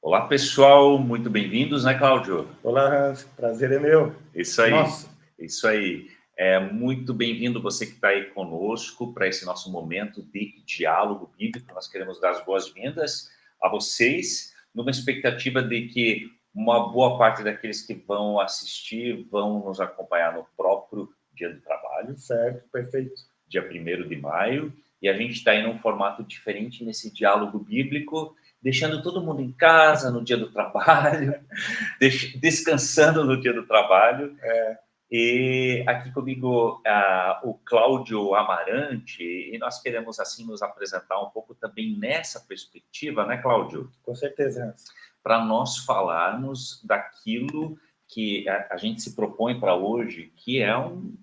Olá, pessoal, muito bem-vindos, né, Cláudio? Olá, Hans, prazer é meu. Isso aí, Nossa, isso aí. É muito bem-vindo você que está aí conosco para esse nosso momento de diálogo bíblico. Nós queremos dar as boas-vindas a vocês, numa expectativa de que uma boa parte daqueles que vão assistir vão nos acompanhar no próprio dia do trabalho, certo, perfeito. dia 1º de maio, e a gente está em um formato diferente nesse diálogo bíblico, deixando todo mundo em casa no dia do trabalho, descansando no dia do trabalho. E aqui comigo o Cláudio Amarante, e nós queremos assim nos apresentar um pouco também nessa perspectiva, né, Cláudio? Com certeza, Hans. Para nós falarmos daquilo que a gente se propõe para hoje, que é um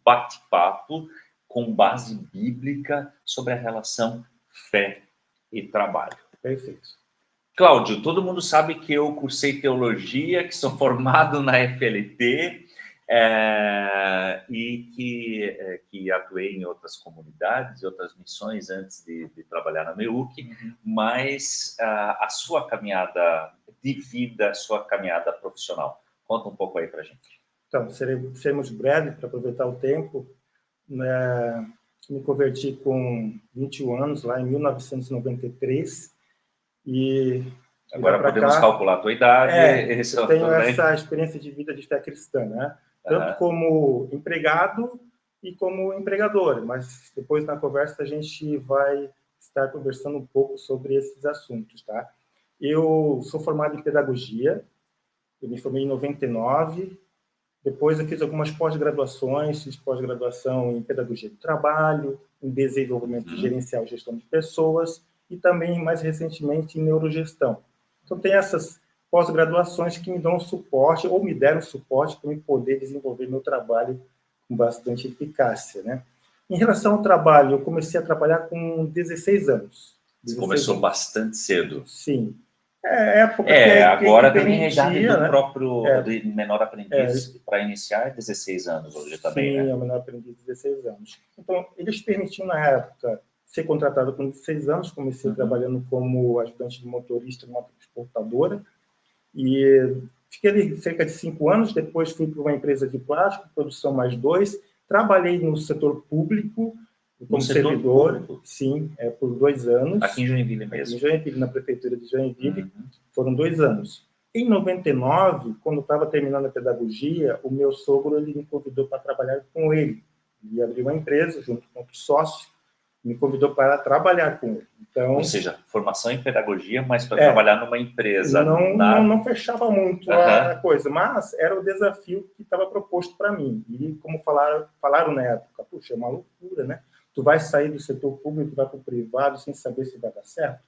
bate-papo com base bíblica sobre a relação fé e trabalho. Perfeito. Cláudio, todo mundo sabe que eu cursei teologia, que sou formado na FLT e que atuei em outras comunidades, outras missões antes de trabalhar na MEUC, mas a sua caminhada de vida, a sua caminhada profissional, conta um pouco aí para a gente. Então, seremos breves para aproveitar o tempo. Me converti com 21 anos, lá em 1993, e agora podemos calcular a tua idade. Eu tenho essa experiência de vida de fé cristã, né? Tanto como empregado e como empregador, mas depois na conversa a gente vai estar conversando um pouco sobre esses assuntos, tá? Eu sou formado em pedagogia, eu me formei em 99, depois eu fiz algumas pós-graduações, fiz pós-graduação em pedagogia do trabalho, em desenvolvimento gerencial e gestão de pessoas, e também, mais recentemente, em neurogestão. Então, tem essas pós-graduações que me dão suporte, ou me deram suporte para eu poder desenvolver meu trabalho com bastante eficácia, né? Em relação ao trabalho, eu comecei a trabalhar com 16 anos. Você começou bastante cedo. Sim. Época agora que também a idade do próprio de menor aprendiz para iniciar é 16 anos hoje também, né? Sim, é o menor aprendiz de 16 anos. Então, eles permitiam, na época, ser contratado com 16 anos. Comecei trabalhando como ajudante de motorista numa transportadora. E fiquei ali cerca de 5 anos. Depois fui para uma empresa de plástico, produção mais 2. Trabalhei no setor público, como servidor, sim, por 2 anos. Aqui em Joinville mesmo. Aqui em Joinville, na prefeitura de Joinville. Foram 2 anos. Em 99, quando estava terminando a pedagogia, o meu sogro ele me convidou para trabalhar com ele. Ele abriu uma empresa junto com outro sócio, me convidou para trabalhar com ele. Então, ou seja, formação em pedagogia, mas para trabalhar numa empresa. Não fechava muito a coisa, mas era o desafio que estava proposto para mim. E como falaram na época, puxa, é uma loucura, né? Tu vai sair do setor público, vai para o privado sem saber se vai dar certo.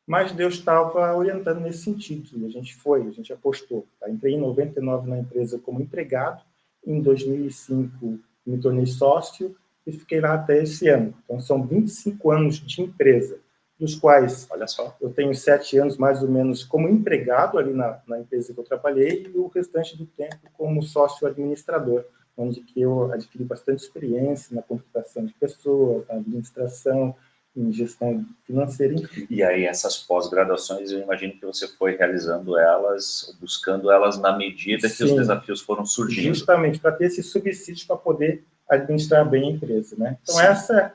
Mas Deus estava orientando nesse sentido, e a gente apostou. Tá? Entrei em 99 na empresa como empregado, em 2005 me tornei sócio e fiquei lá até esse ano. Então, são 25 anos de empresa, dos quais, olha só, eu tenho 7 anos, mais ou menos, como empregado ali na empresa que eu trabalhei, e o restante do tempo como sócio administrador, onde que eu adquiri bastante experiência na contratação de pessoas, na administração, em gestão financeira, enfim. E aí essas pós-graduações, eu imagino que você foi realizando elas, buscando elas na medida que os desafios foram surgindo. Justamente, para ter esses subsídios para poder administrar bem a empresa, né? Então, essa,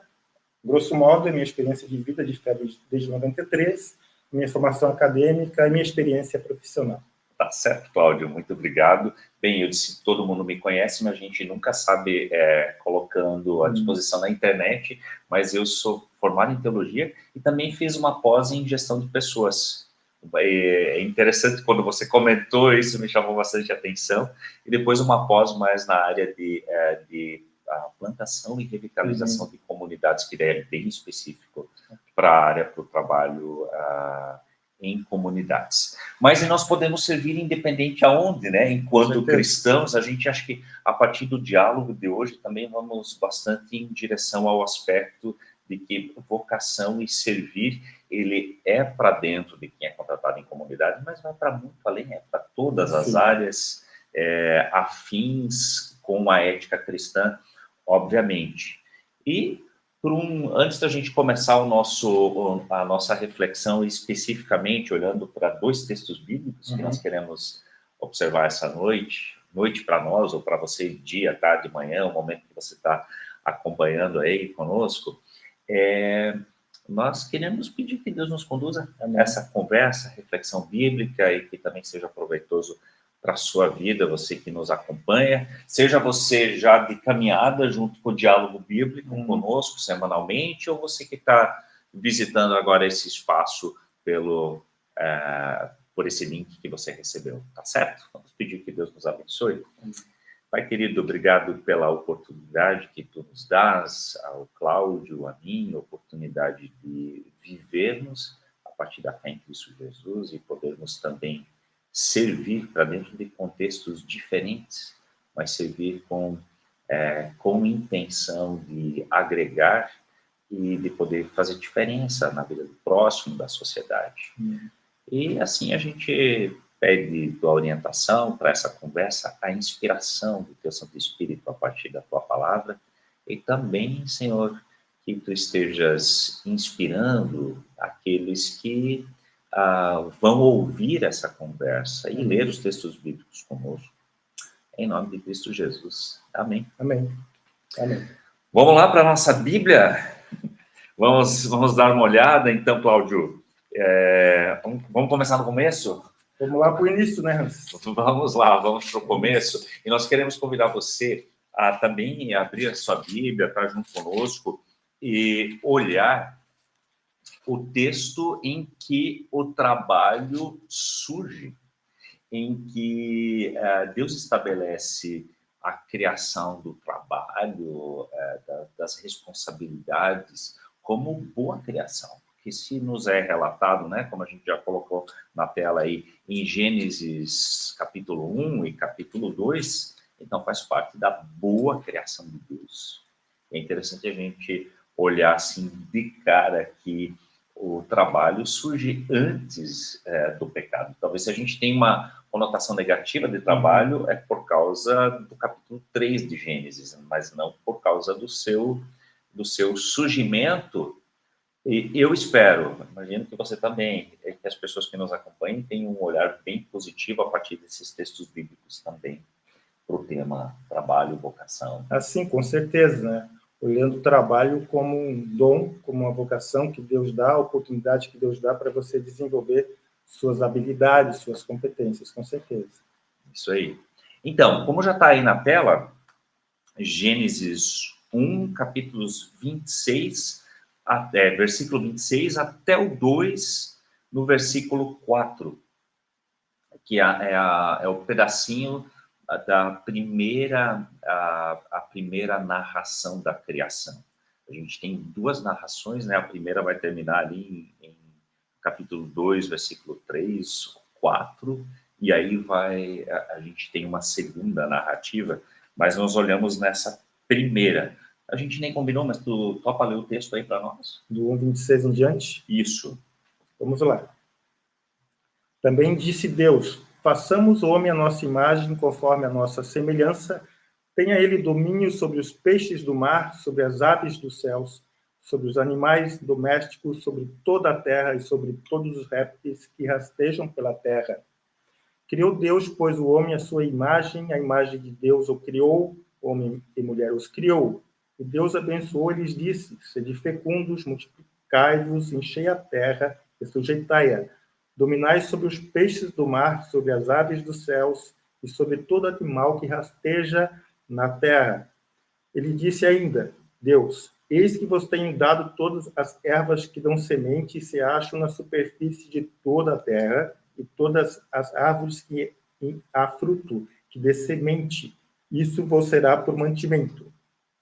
grosso modo, é a minha experiência de vida de fé desde 93, minha formação acadêmica e minha experiência profissional. Tá certo, Cláudio, muito obrigado. Bem, eu disse que todo mundo me conhece, mas a gente nunca sabe colocando à disposição na internet, mas eu sou formado em teologia e também fiz uma pós em gestão de pessoas. É interessante, quando você comentou isso, me chamou bastante atenção, e depois uma pós mais na área de plantação e revitalização de comunidades, que é bem específico para a área, para o trabalho em comunidades. Mas nós podemos servir independente aonde, né? Enquanto cristãos, a gente acha que a partir do diálogo de hoje também vamos bastante em direção ao aspecto de que vocação e servir, ele é para dentro de quem é contratado em comunidade, mas vai para muito além, é para todas as áreas afins com a ética cristã, obviamente. E Antes da gente começar a nossa reflexão especificamente, olhando para 2 textos bíblicos que nós queremos observar essa noite para nós, ou para você, dia, tarde, manhã, o momento que você está acompanhando aí conosco, nós queremos pedir que Deus nos conduza a essa conversa, reflexão bíblica, e que também seja proveitoso para a sua vida, você que nos acompanha, seja você já de caminhada junto com o diálogo bíblico conosco semanalmente, ou você que está visitando agora esse espaço por esse link que você recebeu, tá certo? Vamos pedir que Deus nos abençoe. Pai querido, obrigado pela oportunidade que tu nos dás, ao Cláudio, a mim, a oportunidade de vivermos a partir da fé em Cristo Jesus e podermos também servir para dentro de contextos diferentes, mas servir com intenção de agregar e de poder fazer diferença na vida do próximo, da sociedade. E assim a gente pede tua orientação para essa conversa, a inspiração do teu Santo Espírito a partir da tua palavra, e também, Senhor, que tu estejas inspirando aqueles que vão ouvir essa conversa e ler os textos bíblicos conosco. Em nome de Cristo Jesus. Amém. Amém. Amém. Vamos lá para a nossa Bíblia? Vamos dar uma olhada, então, Cláudio. Vamos começar no começo? Vamos lá para o início, né, Hans? Vamos lá, vamos para o começo. E nós queremos convidar você a também abrir a sua Bíblia, estar junto conosco e olhar o texto em que o trabalho surge, em que Deus estabelece a criação do trabalho, das responsabilidades, como boa criação. Que se nos é relatado, né, como a gente já colocou na tela aí, em Gênesis capítulo 1 e capítulo 2, então faz parte da boa criação de Deus. É interessante a gente olhar assim de cara que o trabalho surge antes do pecado. Talvez se a gente tenha uma conotação negativa de trabalho é por causa do capítulo 3 de Gênesis, mas não por causa do seu surgimento. E eu espero, imagino que você também, que as pessoas que nos acompanhem tenham um olhar bem positivo a partir desses textos bíblicos também, para o tema trabalho, vocação. Assim, com certeza, né? Olhando o trabalho como um dom, como uma vocação que Deus dá, a oportunidade que Deus dá para você desenvolver suas habilidades, suas competências, com certeza. Isso aí. Então, como já está aí na tela, Gênesis 1, capítulos 26... versículo 26 até o 2, no versículo 4, que é o pedacinho da primeira narração da criação. A gente tem 2 narrações, né? A primeira vai terminar ali em capítulo 2, versículo 3, 4, e aí a gente tem uma segunda narrativa, mas nós olhamos nessa primeira. A gente nem combinou, mas tu topa ler o texto aí para nós? Do 1:26 em diante? Isso. Vamos lá. Também disse Deus: façamos o homem à nossa imagem, conforme a nossa semelhança. Tenha ele domínio sobre os peixes do mar, sobre as aves dos céus, sobre os animais domésticos, sobre toda a terra e sobre todos os répteis que rastejam pela terra. Criou Deus, pois, o homem à sua imagem, a imagem de Deus o criou, homem e mulher os criou. E Deus abençoou e lhes disse: sede fecundos, multiplicai-vos, enchei a terra e sujeitai-a. Dominai sobre os peixes do mar, sobre as aves dos céus e sobre todo animal que rasteja na terra. Ele disse ainda, Deus: eis que vos tenho dado todas as ervas que dão semente e se acham na superfície de toda a terra, e todas as árvores que há fruto, que dê semente. Isso vos será por mantimento.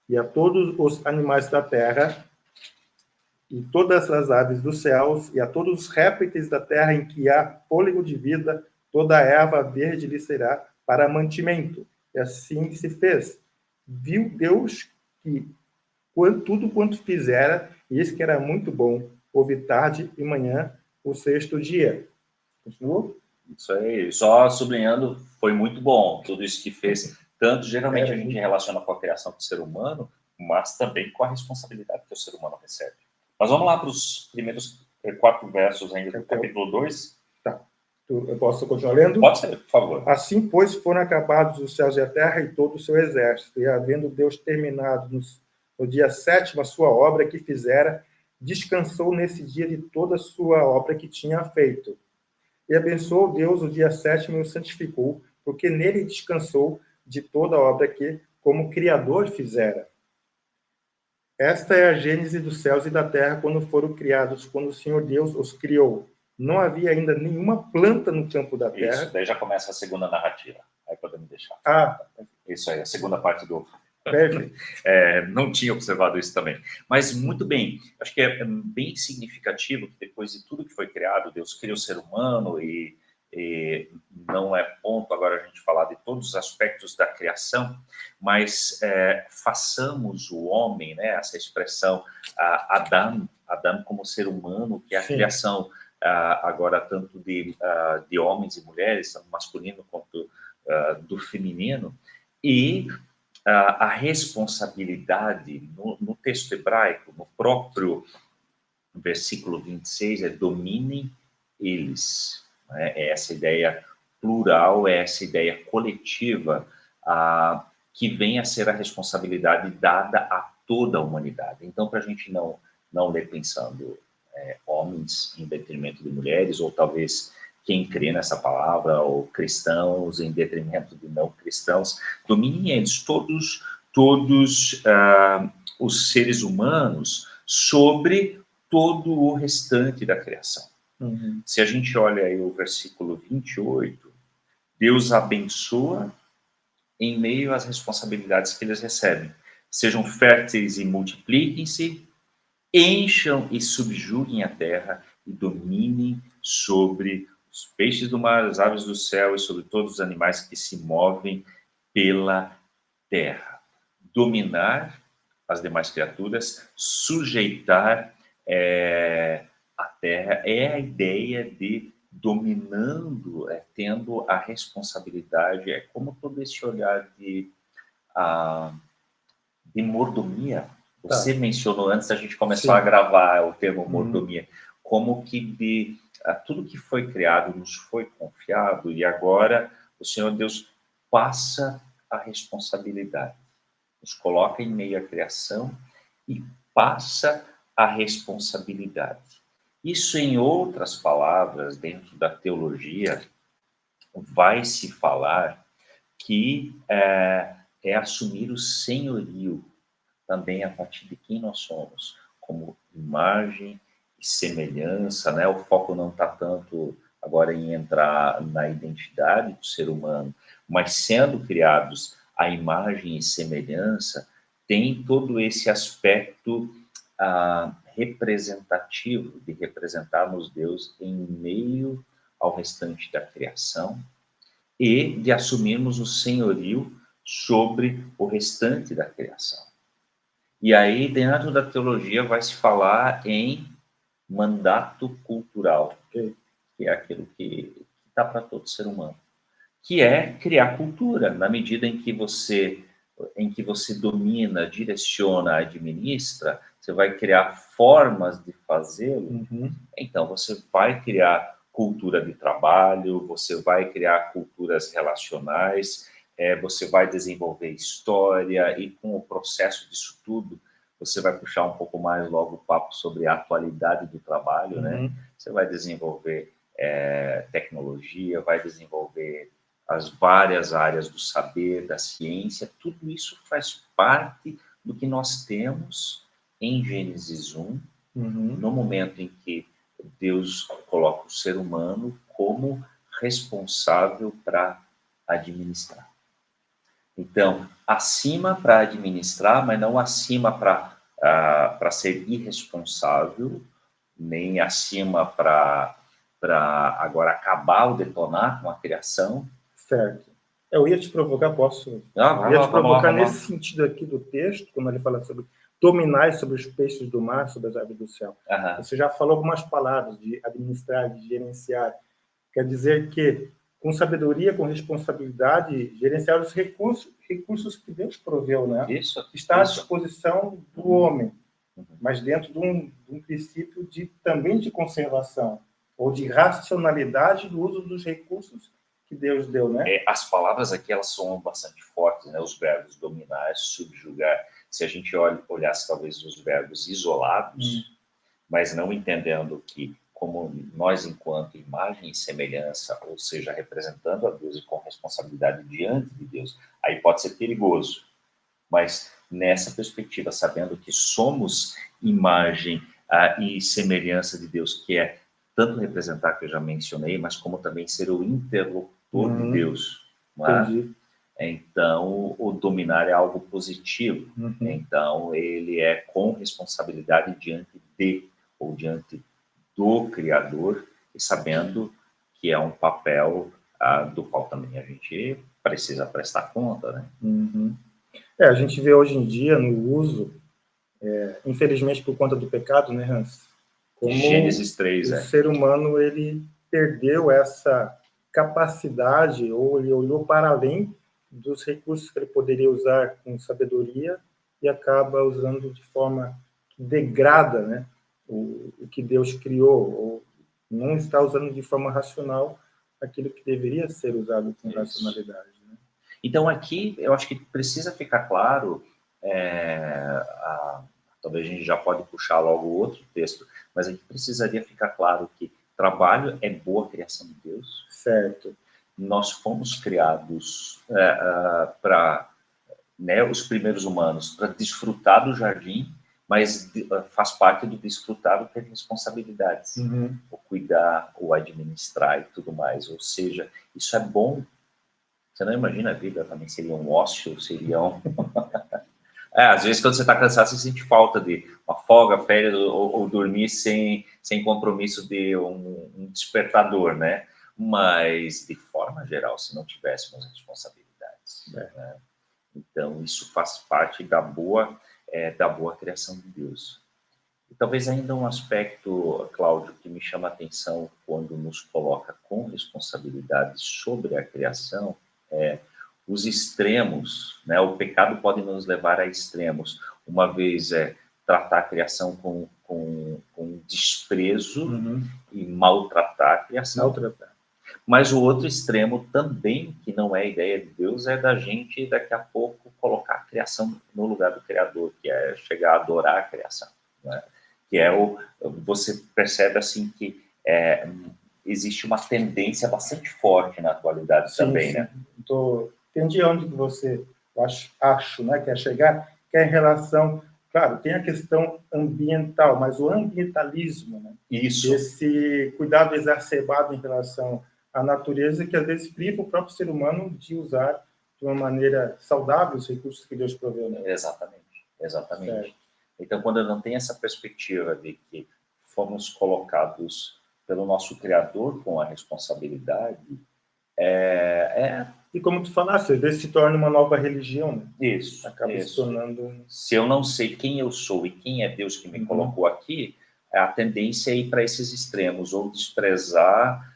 E a todos os animais da terra, e todas as aves dos céus, e a todos os répteis da terra em que há fôlego de vida, toda a erva verde lhe será para mantimento. E assim se fez. Viu Deus que tudo quanto fizera, eis que era muito bom. Houve tarde e manhã, o 6º dia. Continuou? Isso aí, só sublinhando, foi muito bom tudo isso que fez. Tanto, geralmente, a gente relaciona com a criação do ser humano, mas também com a responsabilidade que o ser humano recebe. Mas vamos lá para os primeiros 4 versos ainda do capítulo 2. Tá. Eu posso continuar lendo? Pode ser, por favor. Assim, pois, foram acabados os céus e a terra e todo o seu exército, e havendo Deus terminado no dia 7º a sua obra que fizera, descansou nesse dia de toda a sua obra que tinha feito. E abençoou Deus o dia 7º e o santificou, porque nele descansou de toda a obra que, como Criador, fizera. Esta é a gênese dos céus e da terra quando foram criados, quando o Senhor Deus os criou. Não havia ainda nenhuma planta no campo da terra. Isso, daí já começa a segunda narrativa. Aí podemos deixar. Isso aí, a segunda parte do... Perfeito. Não tinha observado isso também. Mas, muito bem, acho que é bem significativo que depois de tudo que foi criado, Deus criou o ser humano e não é ponto agora a gente falar de todos os aspectos da criação, mas façamos o homem, né, essa expressão, Adão como ser humano, que é a Sim. criação agora tanto de homens e mulheres, tanto masculino quanto do feminino, e a responsabilidade no texto hebraico, no próprio versículo 26, dominem eles. Né? É essa ideia plural, é essa ideia coletiva que vem a ser a responsabilidade dada a toda a humanidade. Então, para a gente não ler pensando homens em detrimento de mulheres, ou talvez quem crê nessa palavra, ou cristãos em detrimento de não cristãos, dominem eles, todos os seres humanos sobre todo o restante da criação. Uhum. Se a gente olha aí o versículo 28, Deus abençoa em meio às responsabilidades que eles recebem. Sejam férteis e multipliquem-se, encham e subjuguem a terra e dominem sobre os peixes do mar, as aves do céu e sobre todos os animais que se movem pela terra. Dominar as demais criaturas, sujeitar a terra, é a ideia de dominando, tendo a responsabilidade, é como todo esse olhar de mordomia. Você mencionou antes da gente começar a gravar o termo mordomia, como que tudo que foi criado nos foi confiado e agora o Senhor Deus passa a responsabilidade, nos coloca em meio à criação e passa a responsabilidade. Isso, em outras palavras, dentro da teologia, vai se falar que é assumir o senhorio também a partir de quem nós somos, como imagem e semelhança, né? O foco não está tanto agora em entrar na identidade do ser humano, mas sendo criados à imagem e semelhança, tem todo esse aspecto representativo, de representarmos Deus em meio ao restante da criação e de assumirmos o senhorio sobre o restante da criação. E aí, dentro da teologia, vai se falar em mandato cultural, que é aquilo que está para todo ser humano, que é criar cultura, na medida em que você domina, direciona, administra, você vai criar formas de fazê-lo, então você vai criar cultura de trabalho, você vai criar culturas relacionais, você vai desenvolver história e com o processo disso tudo, você vai puxar um pouco mais logo o papo sobre a atualidade do trabalho, né? Você vai desenvolver tecnologia, vai desenvolver as várias áreas do saber, da ciência, tudo isso faz parte do que nós temos em Gênesis 1, no momento em que Deus coloca o ser humano como responsável para administrar. Então, acima para administrar, mas não acima para ser irresponsável, nem acima para agora acabar ou detonar com a criação. Certo. Eu ia te provocar, posso? Eu ia te provocar nesse sentido aqui do texto, quando ele fala sobre dominar sobre os peixes do mar, sobre as aves do céu. Você já falou algumas palavras de administrar, de gerenciar. Quer dizer que com sabedoria, com responsabilidade, gerenciar os recursos que Deus proveu, né? Isso. Está à disposição do homem, mas dentro de um princípio também de conservação, ou de racionalidade do uso dos recursos que Deus deu, né? As palavras aqui, elas são bastante fortes, né? Os verbos dominar, subjugar. Se a gente olhasse talvez os verbos isolados, mas não entendendo que, como nós, enquanto imagem e semelhança, ou seja, representando a Deus e com responsabilidade diante de Deus, aí pode ser perigoso. Mas nessa perspectiva, sabendo que somos imagem e semelhança de Deus, que é tanto representar, que eu já mencionei, mas como também ser o interlocutor de Deus. Entendi. Então, o dominar é algo positivo. Então, ele é com responsabilidade diante do Criador, e sabendo que é um papel do qual também a gente precisa prestar conta, né? A gente vê hoje em dia no uso, infelizmente por conta do pecado, né, Hans? Como Gênesis 3, o ser humano ele perdeu essa capacidade, ou ele olhou para além dos recursos que ele poderia usar com sabedoria e acaba usando de forma que degrada, né, o que Deus criou, ou não está usando de forma racional aquilo que deveria ser usado com racionalidade. Né? Então, aqui, eu acho que precisa ficar claro, talvez a gente já pode puxar logo outro texto, mas aqui precisaria ficar claro que trabalho é boa criação de Deus. Certo. Nós fomos criados para, né, os primeiros humanos, para desfrutar do jardim, mas faz parte do desfrutar ter responsabilidades, o cuidar, o administrar e tudo mais. Ou seja, isso é bom. Você não imagina a vida também seria um ócio, seria um... às vezes quando você está cansado, você sente falta de uma folga, férias ou dormir sem compromisso de um despertador, né? Mas, de forma geral, se não tivéssemos responsabilidades, né? Então, isso faz parte da boa criação de Deus. E talvez ainda um aspecto, Cláudio, que me chama a atenção quando nos coloca com responsabilidade sobre a criação os extremos, né? O pecado pode nos levar a extremos. Uma vez tratar a criação com desprezo e maltratar a criação. Mas o outro extremo também, que não é a ideia de Deus, é da gente, daqui a pouco, colocar a criação no lugar do Criador, que é chegar a adorar a criação. Né? Que você percebe assim que existe uma tendência bastante forte na atualidade também, né? Entendi onde que você, acho, né, quer chegar, que é em relação, claro, tem a questão ambiental, mas o ambientalismo, né? Isso. Esse cuidado exacerbado em relação à natureza, que às vezes priva o próprio ser humano de usar de uma maneira saudável os recursos que Deus proveu. Né? Exatamente. Certo. Então, quando não tem essa perspectiva de que fomos colocados pelo nosso Criador com a responsabilidade, E como tu falaste, às vezes se torna uma nova religião. Né? Isso. Acaba se tornando... Se eu não sei quem eu sou e quem é Deus que me colocou aqui, a tendência é ir para esses extremos, ou desprezar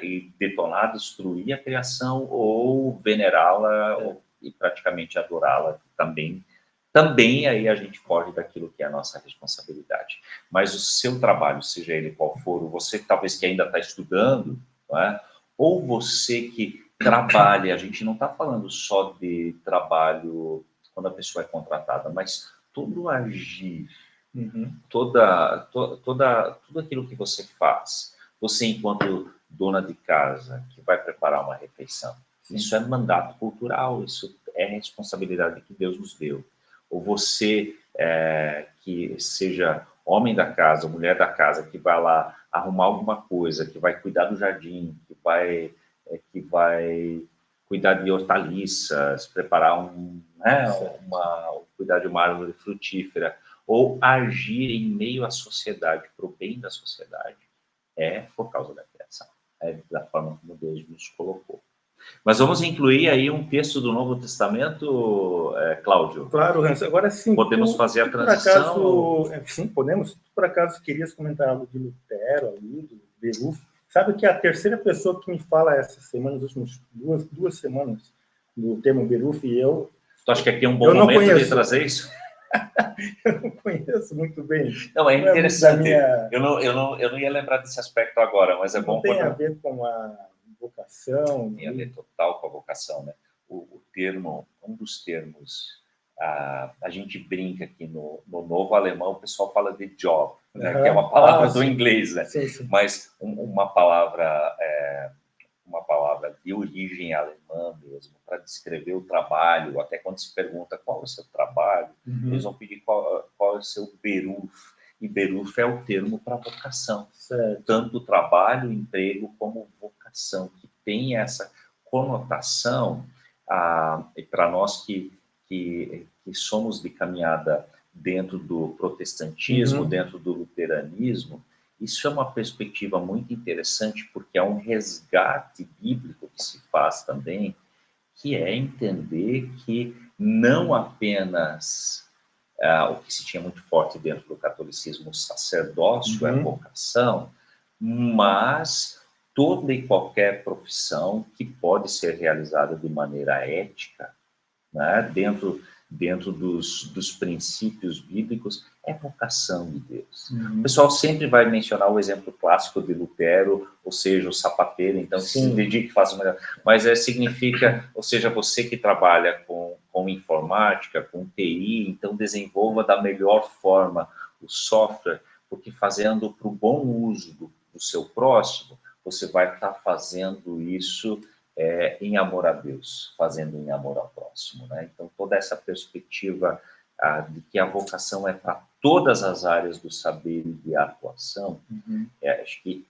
e detonar, destruir a criação, ou venerá-la e praticamente adorá-la também. Também aí a gente foge daquilo que é a nossa responsabilidade. Mas o seu trabalho, seja ele qual for, você talvez que ainda está estudando, não é? Ou você que trabalha, a gente não está falando só de trabalho quando a pessoa é contratada, mas todo agir, tudo aquilo que você faz, você enquanto dona de casa que vai preparar uma refeição, isso é mandato cultural, isso é responsabilidade que Deus nos deu. Ou você que seja homem da casa, mulher da casa, que vai lá arrumar alguma coisa, que vai cuidar do jardim, que vai cuidar de hortaliças, preparar cuidar de uma árvore frutífera, ou agir em meio à sociedade, para o bem da sociedade, por causa da criação, da forma como Deus nos colocou. Mas vamos incluir aí um texto do Novo Testamento, Cláudio? Claro, Hans. Agora sim. Podemos fazer a transição? Sim, podemos. Tu, por acaso, querias comentar algo de Lutero, ali, do Beruf? Sabe que a terceira pessoa que me fala essa semana, nas últimas duas semanas, do termo Beruf, e eu... Tu acha que aqui é um bom momento de trazer isso? Eu não conheço muito bem. Não, é interessante. Eu não ia lembrar desse aspecto agora, mas é bom... Não tem a ver com a vocação. Tem a ver total com a vocação, né? Um dos termos, a gente brinca aqui no novo alemão, o pessoal fala de job, né? Que é uma palavra do inglês, né? Sim. Mas uma palavra de origem alemã mesmo, para descrever o trabalho, até quando se pergunta qual é o seu trabalho, eles vão pedir qual é o seu Beruf. E Beruf é o termo para vocação. Certo. Tanto trabalho, emprego, como vocação, que tem essa conotação, e para nós que somos de caminhada dentro do protestantismo, dentro do luteranismo, isso é uma perspectiva muito interessante, porque é um resgate bíblico que se faz também, que é entender que não apenas o que se tinha muito forte dentro do catolicismo, o sacerdócio é vocação, mas toda e qualquer profissão que pode ser realizada de maneira ética, né, dentro dos princípios bíblicos, é vocação de Deus. O pessoal sempre vai mencionar o exemplo clássico de Lutero, ou seja, o sapateiro, então se dedica e faz o melhor. Mas significa, ou seja, você que trabalha com informática, com TI, então desenvolva da melhor forma o software, porque fazendo para o bom uso do seu próximo, você vai estar fazendo isso em amor a Deus, fazendo em amor ao próximo, né? Então, toda essa perspectiva de que a vocação é para todas as áreas do saber e de atuação, acho que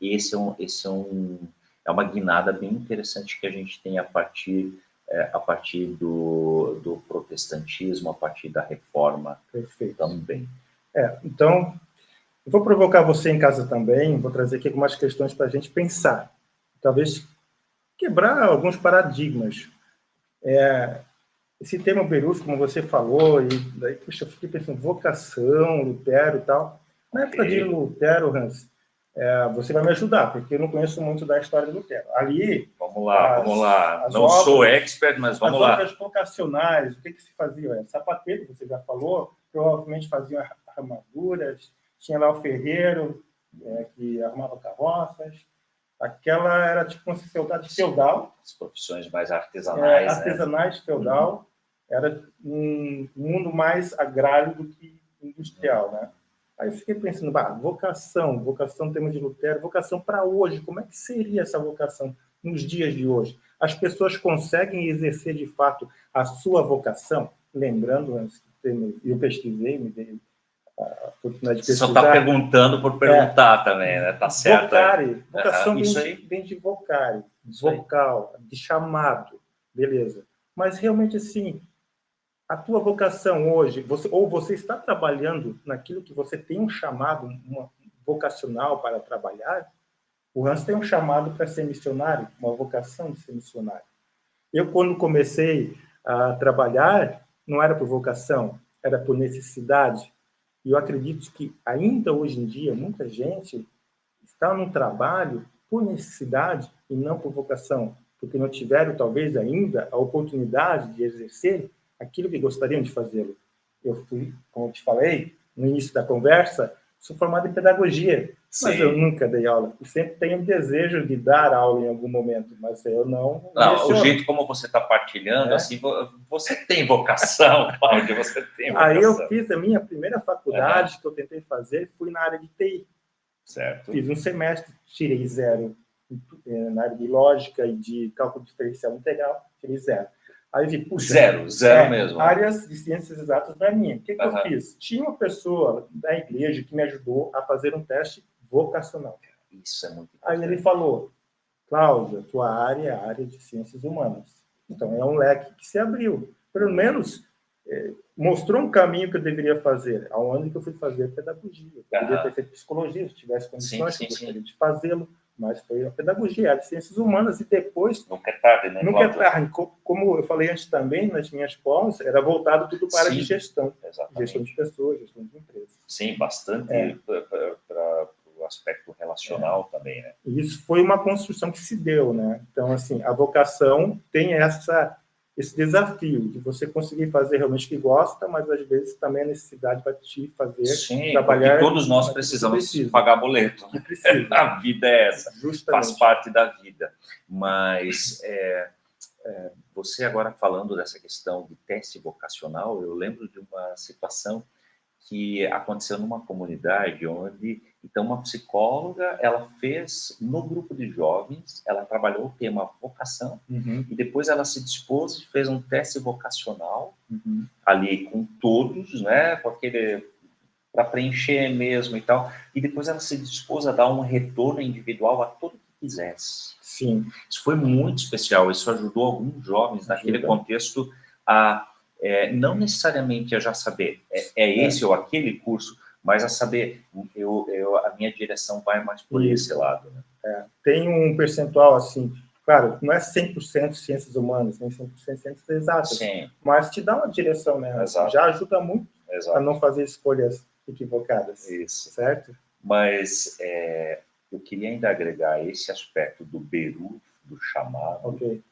é uma guinada bem interessante que a gente tem a partir do protestantismo, a partir da reforma. Perfeito. Também. Então, eu vou provocar você em casa também, vou trazer aqui algumas questões para a gente pensar. Talvez quebrar alguns paradigmas. Esse tema Beruf, como você falou, e daí, puxa, eu fiquei pensando, vocação, Lutero e tal. Na época de Lutero, Hans, você vai me ajudar, porque eu não conheço muito da história de Lutero. Ali... Vamos lá. Não sou expert, mas vamos lá. As obras vocacionais, o que se fazia? Sapateiro, você já falou, provavelmente faziam armaduras, tinha lá o ferreiro, que arrumava carroças. Aquela era tipo uma sociedade feudal. As profissões mais artesanais. Artesanais, feudal. Era um mundo mais agrário do que industrial, né? Aí eu fiquei pensando, vocação tema de Lutero, vocação para hoje, como é que seria essa vocação nos dias de hoje? As pessoas conseguem exercer de fato a sua vocação? Lembrando, antes que eu pesquisei, me dei a oportunidade de pesquisar. Você só está perguntando por perguntar também, né? Tá certo. Vocare, vocação vem de vocare, vocal, de chamado, beleza. Mas realmente assim, a tua vocação hoje, você está trabalhando naquilo que você tem um chamado, uma vocacional para trabalhar? O Hans tem um chamado para ser missionário, uma vocação de ser missionário. Eu, quando comecei a trabalhar, não era por vocação, era por necessidade. E eu acredito que ainda hoje em dia, muita gente está no trabalho por necessidade e não por vocação, porque não tiveram, talvez, ainda a oportunidade de exercer aquilo que gostariam de fazê-lo. Eu fui, como eu te falei, no início da conversa, sou formado em pedagogia, mas eu nunca dei aula. Eu sempre tenho o desejo de dar aula em algum momento, mas eu não o jeito como você está partilhando, assim, você tem vocação, Cláudio, você tem vocação. Aí eu fiz a minha primeira faculdade que eu tentei fazer, fui na área de TI. Certo. Fiz um semestre, tirei 0 na área de lógica e de cálculo diferencial integral, tirei 0. Aí eu vi, puxa... Zero mesmo. Áreas de ciências exatas não é minha. O que eu fiz? Tinha uma pessoa da igreja que me ajudou a fazer um teste vocacional. Isso é muito importante. Aí ele falou, Cláudia, tua área é a área de ciências humanas. Então, é um leque que se abriu. Pelo menos, mostrou um caminho que eu deveria fazer. Ao ano que eu fui fazer pedagogia. Eu poderia ter feito psicologia, se tivesse condições, eu gostaria de fazê-lo. Mas foi a pedagogia, as ciências humanas, e depois... Nunca é tarde, né? Nunca é tarde. Como eu falei antes também, nas minhas pós, era voltado tudo para a área de gestão. Exatamente. Gestão de pessoas, gestão de empresas. Sim, bastante para o aspecto relacional também, né? E isso foi uma construção que se deu, né? Então, assim, a vocação tem esse desafio de você conseguir fazer realmente o que gosta, mas às vezes também a necessidade vai te fazer trabalhar. Porque todos nós precisamos pagar boleto. A vida é essa, justamente. Faz parte da vida. Mas você agora falando dessa questão de teste vocacional, eu lembro de uma situação que aconteceu numa comunidade onde, então, uma psicóloga, ela fez, no grupo de jovens, ela trabalhou o tema vocação, e depois ela se dispôs e fez um teste vocacional, ali com todos, né, para preencher mesmo e tal, e depois ela se dispôs a dar um retorno individual a todo que quisesse. Sim. Isso foi muito especial, isso ajudou alguns jovens naquele contexto a não necessariamente a já saber esse ou aquele curso, mas a saber, a minha direção vai mais por esse lado. Né? Tem um percentual, assim, claro, não é 100% ciências humanas, nem 100% ciências exatas, sim, mas te dá uma direção, né? Já ajuda muito a não fazer escolhas equivocadas. Isso. Certo? Mas eu queria ainda agregar esse aspecto do Beru, do chamado. Ok.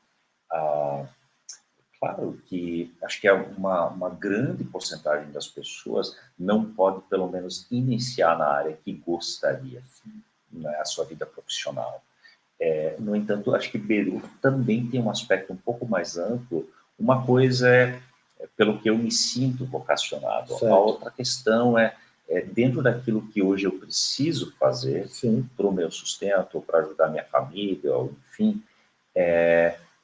Claro que acho que é uma grande porcentagem das pessoas não pode, pelo menos, iniciar na área que gostaria, né, a sua vida profissional. No entanto, acho que Beru também tem um aspecto um pouco mais amplo. Uma coisa pelo que eu me sinto vocacionado. Certo. A outra questão dentro daquilo que hoje eu preciso fazer para o meu sustento, para ajudar minha família, enfim,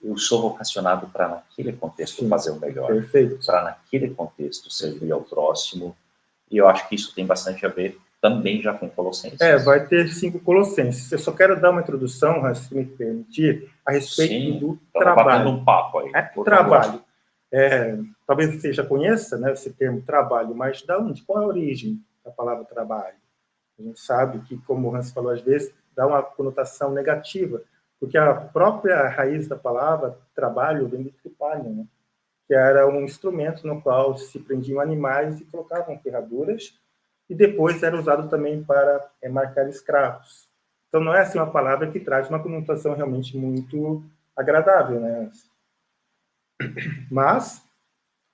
eu sou vocacionado para, naquele contexto, fazer o melhor. Perfeito. Para, naquele contexto, servir ao próximo. E eu acho que isso tem bastante a ver também já com Colossenses. Vai ter 5 Colossenses. Eu só quero dar uma introdução, se me permitir, a respeito do trabalho. Batendo um papo aí. Trabalho. Talvez você já conheça, né, esse termo trabalho, mas da onde? Qual é a origem da palavra trabalho? A gente sabe que, como o Hans falou, às vezes dá uma conotação negativa, porque a própria raiz da palavra trabalho vem de tripalium, né? Que era um instrumento no qual se prendiam animais e colocavam ferraduras, e depois era usado também para marcar escravos. Então não é assim uma palavra que traz uma conotação realmente muito agradável, né? Mas,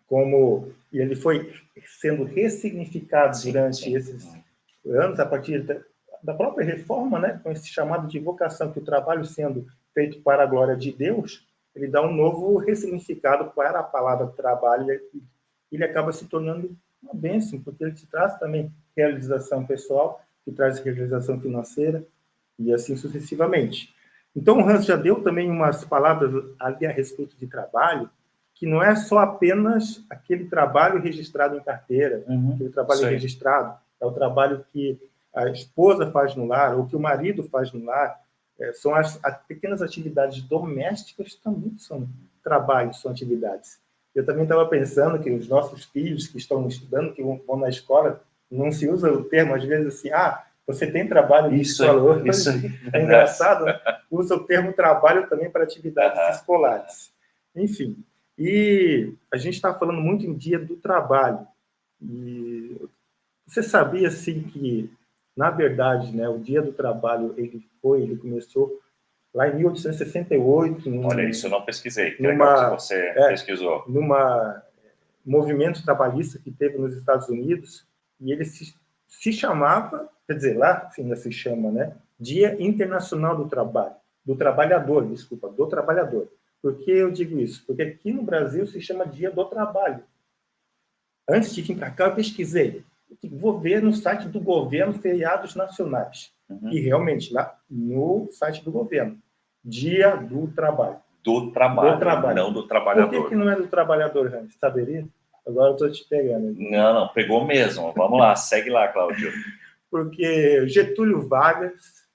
como ele foi sendo ressignificado durante esses anos, a partir da própria reforma, né, com esse chamado de vocação, que o trabalho sendo feito para a glória de Deus, ele dá um novo ressignificado para a palavra trabalho, e ele acaba se tornando uma bênção, porque ele te traz também realização pessoal, que traz realização financeira, e assim sucessivamente. Então, o Hans já deu também umas palavras ali a respeito de trabalho, que não é só apenas aquele trabalho registrado em carteira, aquele trabalho registrado, é o trabalho que a esposa faz no lar, ou que o marido faz no lar, são as pequenas atividades domésticas também são trabalhos, são atividades. Eu também estava pensando que os nossos filhos que estão estudando, que vão na escola, não se usa o termo, às vezes, assim, você tem trabalho de escola hoje. Isso é engraçado, né? Usa o termo trabalho também para atividades escolares. Enfim, e a gente está falando muito em dia do trabalho. E você sabia, assim, que, na verdade, né, o dia do trabalho, ele começou lá em 1868. Olha, isso eu não pesquisei. Que legal que você pesquisou. Numa movimento trabalhista que teve nos Estados Unidos, e ele se chamava, quer dizer, lá ainda se chama, né, Dia Internacional do Trabalho, do Trabalhador. Por que eu digo isso? Porque aqui no Brasil se chama Dia do Trabalho. Antes de vir para cá, eu pesquisei. Vou ver no site do governo feriados nacionais. E realmente, lá no site do governo, Dia do Trabalho. Do trabalho, não do trabalhador. Por que não é do trabalhador, Hans? Saberia? Agora eu estou te pegando. Não, pegou mesmo. Vamos lá, segue lá, Cláudio. Porque Getúlio Vargas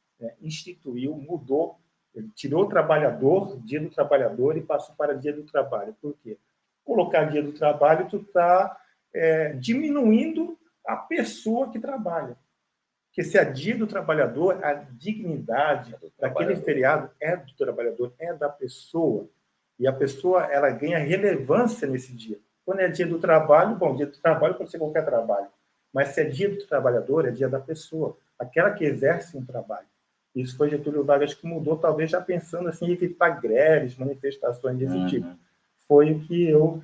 mudou, ele tirou o trabalhador, Dia do Trabalhador, e passou para Dia do Trabalho. Por quê? Colocar Dia do Trabalho, tu está diminuindo a pessoa que trabalha. Porque se é Dia do Trabalhador, a dignidade daquele feriado é do trabalhador, é da pessoa. E a pessoa, ela ganha relevância nesse dia. Quando é Dia do Trabalho, bom, Dia do Trabalho pode ser qualquer trabalho. Mas se é dia do trabalhador, é dia da pessoa, aquela que exerce um trabalho. Isso foi Getúlio Vargas que mudou, talvez já pensando assim, em evitar greves, manifestações desse tipo. Foi o que eu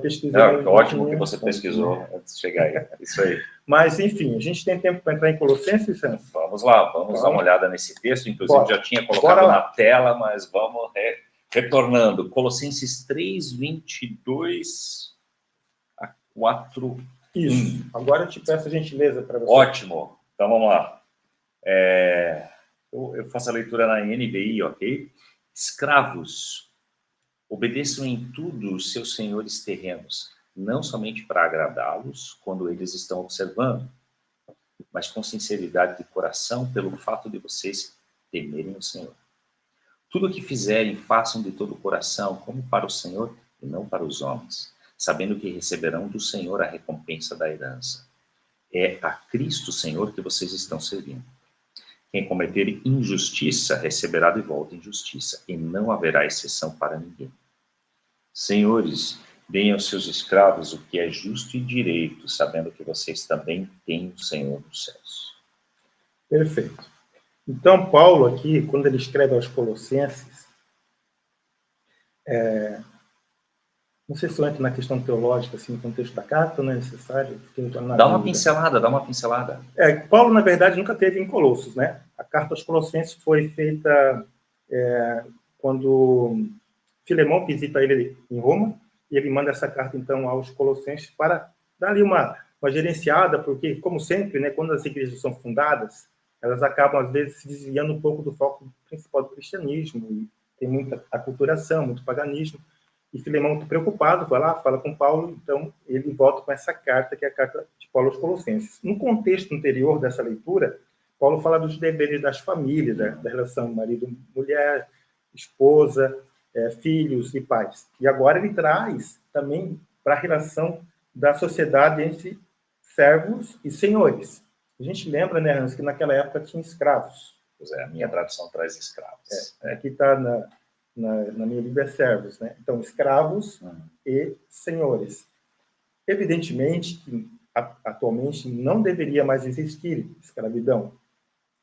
pesquisei. Ótimo que você pesquisou antes de chegar aí. Isso aí. Mas, enfim, a gente tem tempo para entrar em Colossenses, Sam? Vamos lá, vamos dar uma olhada nesse texto. Inclusive, já tinha colocado na tela, mas vamos retornando. Colossenses 3, 22 a 4. Isso. Agora eu te peço a gentileza para você. Ótimo. Então, vamos lá. Eu faço a leitura na NVI, ok? Escravos, obedeçam em tudo os seus senhores terrenos, não somente para agradá-los quando eles estão observando, mas com sinceridade de coração pelo fato de vocês temerem o Senhor. Tudo o que fizerem, façam de todo o coração, como para o Senhor e não para os homens, sabendo que receberão do Senhor a recompensa da herança. É a Cristo Senhor que vocês estão servindo. Quem cometer injustiça receberá de volta injustiça, e não haverá exceção para ninguém. Senhores, deem aos seus escravos o que é justo e direito, sabendo que vocês também têm o Senhor dos céus. Perfeito. Então, Paulo aqui, quando ele escreve aos Colossenses, não sei se eu entro na questão teológica, assim, no contexto da carta, não é necessário. Dá uma pincelada. Paulo, na verdade, nunca teve em Colossos, né? A carta aos Colossenses foi feita quando Filemão visita ele em Roma, e ele manda essa carta, então, aos Colossenses para dar ali uma gerenciada, porque, como sempre, né, quando as igrejas são fundadas, elas acabam, às vezes, se desviando um pouco do foco principal do cristianismo, e tem muita aculturação, muito paganismo, e Filemão, muito preocupado, vai lá, fala com Paulo, então ele volta com essa carta, que é a carta de Paulo aos Colossenses. No contexto anterior dessa leitura, Paulo fala dos deveres das famílias, da relação marido-mulher, esposa, filhos e pais. E agora ele traz também para a relação da sociedade entre servos e senhores. A gente lembra, né, Hans, que naquela época tinha escravos. Pois é, a minha tradução traz escravos. Aqui está na minha Bíblia é servos, né? Então, escravos e senhores. Evidentemente que atualmente não deveria mais existir escravidão.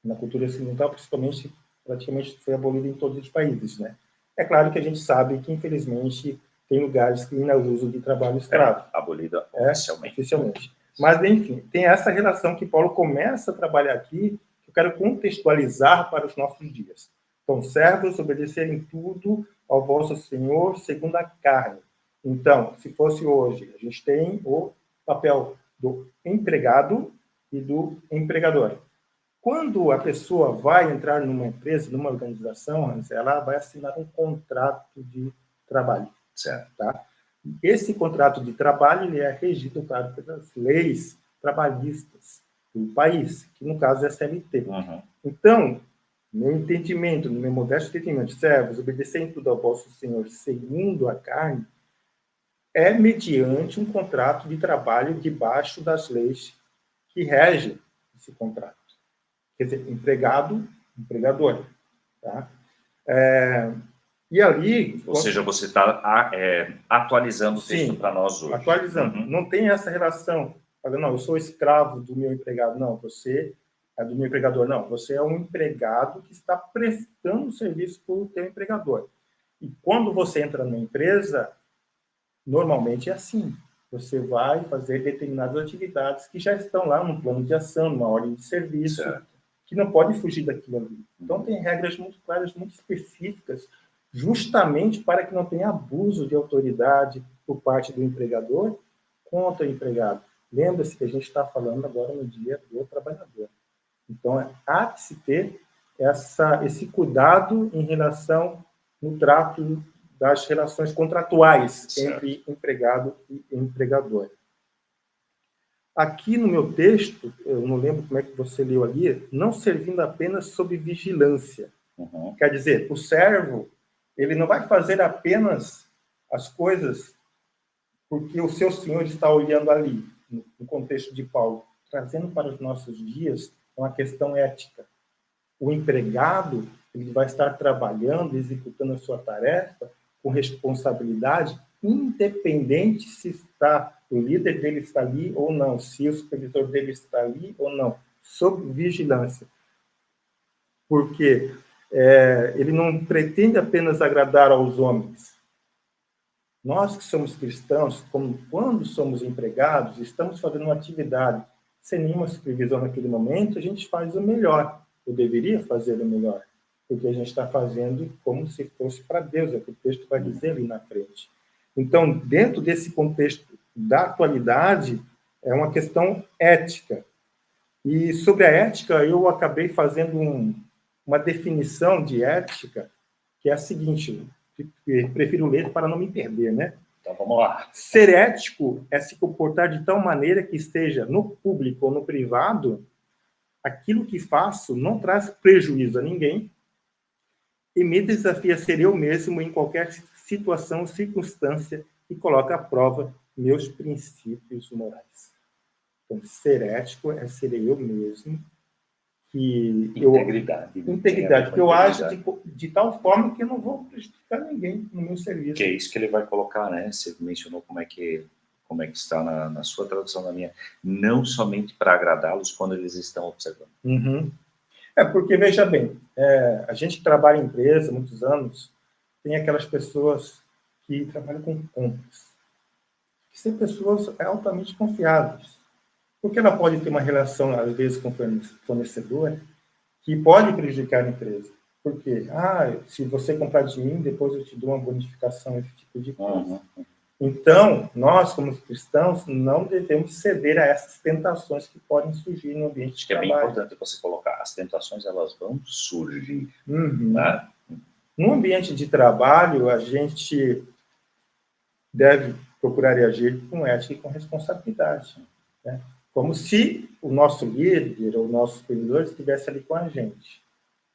Na cultura ocidental, principalmente, praticamente foi abolida em todos os países, né? É claro que a gente sabe que, infelizmente, tem lugares que ainda usam de trabalho escravo. Abolida oficialmente. Mas, enfim, tem essa relação que Paulo começa a trabalhar aqui, que eu quero contextualizar para os nossos dias. Então, servos, obedecerem tudo ao vosso Senhor segundo a carne. Então, se fosse hoje, a gente tem o papel do empregado e do empregador. Quando a pessoa vai entrar numa empresa, numa organização, ela vai assinar um contrato de trabalho. Certo. Tá? Esse contrato de trabalho ele é regido, claro, pelas leis trabalhistas do país, que no caso é a CLT. Então, no meu entendimento, no meu modesto entendimento, servos, obedecem tudo ao vosso Senhor segundo a carne, é mediante um contrato de trabalho debaixo das leis que regem esse contrato. Quer dizer, empregado, empregador. Tá? E ali... Ou seja, você está atualizando o texto para nós hoje. Atualizando. Não tem essa relação. Não, eu sou escravo do meu empregado. Não, você é do meu empregador. Não, você é um empregado que está prestando serviço para o teu empregador. E quando você entra na empresa, normalmente é assim. Você vai fazer determinadas atividades que já estão lá no plano de ação, numa ordem de serviço, que não pode fugir daquilo ali. Então, tem regras muito claras, muito específicas, justamente para que não tenha abuso de autoridade por parte do empregador contra o empregado. Lembra-se que a gente está falando agora no dia do trabalhador. Então, há que se ter esse cuidado em relação no trato das relações contratuais entre empregado e empregador. Aqui no meu texto, eu não lembro como é que você leu ali, não servindo apenas sob vigilância. Quer dizer, o servo, ele não vai fazer apenas as coisas porque o seu senhor está olhando ali, no contexto de Paulo, trazendo para os nossos dias uma questão ética. O empregado, ele vai estar trabalhando, executando a sua tarefa com responsabilidade, independente se está o líder dele está ali ou não, se o supervisor dele está ali ou não, sob vigilância. Porque ele não pretende apenas agradar aos homens. Nós que somos cristãos, quando somos empregados, estamos fazendo uma atividade sem nenhuma supervisão naquele momento, a gente faz o melhor. Eu deveria fazer o melhor, porque a gente está fazendo como se fosse para Deus, é o que o texto vai dizer ali na frente. Então, dentro desse contexto da atualidade, é uma questão ética. E sobre a ética, eu acabei fazendo uma definição de ética, que é a seguinte, prefiro ler para não me perder, né? Então, vamos lá. Ser ético é se comportar de tal maneira que esteja no público ou no privado, aquilo que faço não traz prejuízo a ninguém e me desafia a ser eu mesmo em qualquer situação ou circunstância e coloca à prova meus princípios morais. Então, ser ético é ser eu mesmo, que integridade, que eu ajo de tal forma que eu não vou prejudicar ninguém no meu serviço. Que é isso que ele vai colocar, né? Você mencionou como é que está na sua tradução, na minha. Não somente para agradá-los quando eles estão observando. Uhum. Porque, veja bem, a gente trabalha em empresa há muitos anos, tem aquelas pessoas que trabalham com compras, que são pessoas altamente confiáveis, porque ela pode ter uma relação, às vezes, com o fornecedor, que pode prejudicar a empresa. Por quê? Se você comprar de mim, depois eu te dou uma bonificação, esse tipo de coisa. Uhum. Então, nós, como cristãos, não devemos ceder a essas tentações que podem surgir no ambiente de trabalho. É bem importante você colocar, as tentações, elas vão surgir. Uhum. Né? No ambiente de trabalho, a gente deve procurar agir com ética e com responsabilidade, né? Como se o nosso líder ou o nosso supervisor estivesse ali com a gente.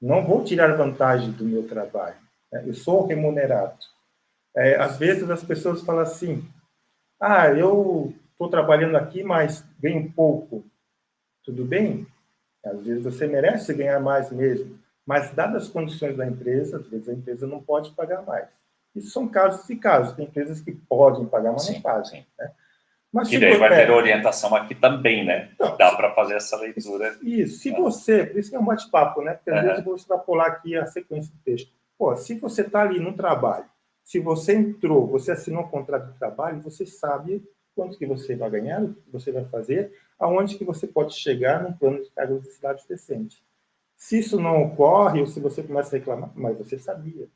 Não vou tirar vantagem do meu trabalho, né? Eu sou remunerado. Às vezes as pessoas falam assim, eu estou trabalhando aqui, mas ganho pouco. Tudo bem? Às vezes você merece ganhar mais mesmo, mas dadas as condições da empresa, às vezes a empresa não pode pagar mais. Isso são casos e casos. Tem empresas que podem pagar, mas não fazem. Né? Mas que daí vai ter orientação aqui também, né? Então, dá para fazer essa leitura. Isso. Se você... Por isso que é um bate-papo, né? Porque às vezes eu vou extrapolar aqui a sequência do texto. Se você está ali no trabalho, se você entrou, você assinou um contrato de trabalho, você sabe quanto que você vai ganhar, o que você vai fazer, aonde que você pode chegar num plano de cargos de cidade decente. Se isso não ocorre, ou se você começa a reclamar, mas você sabia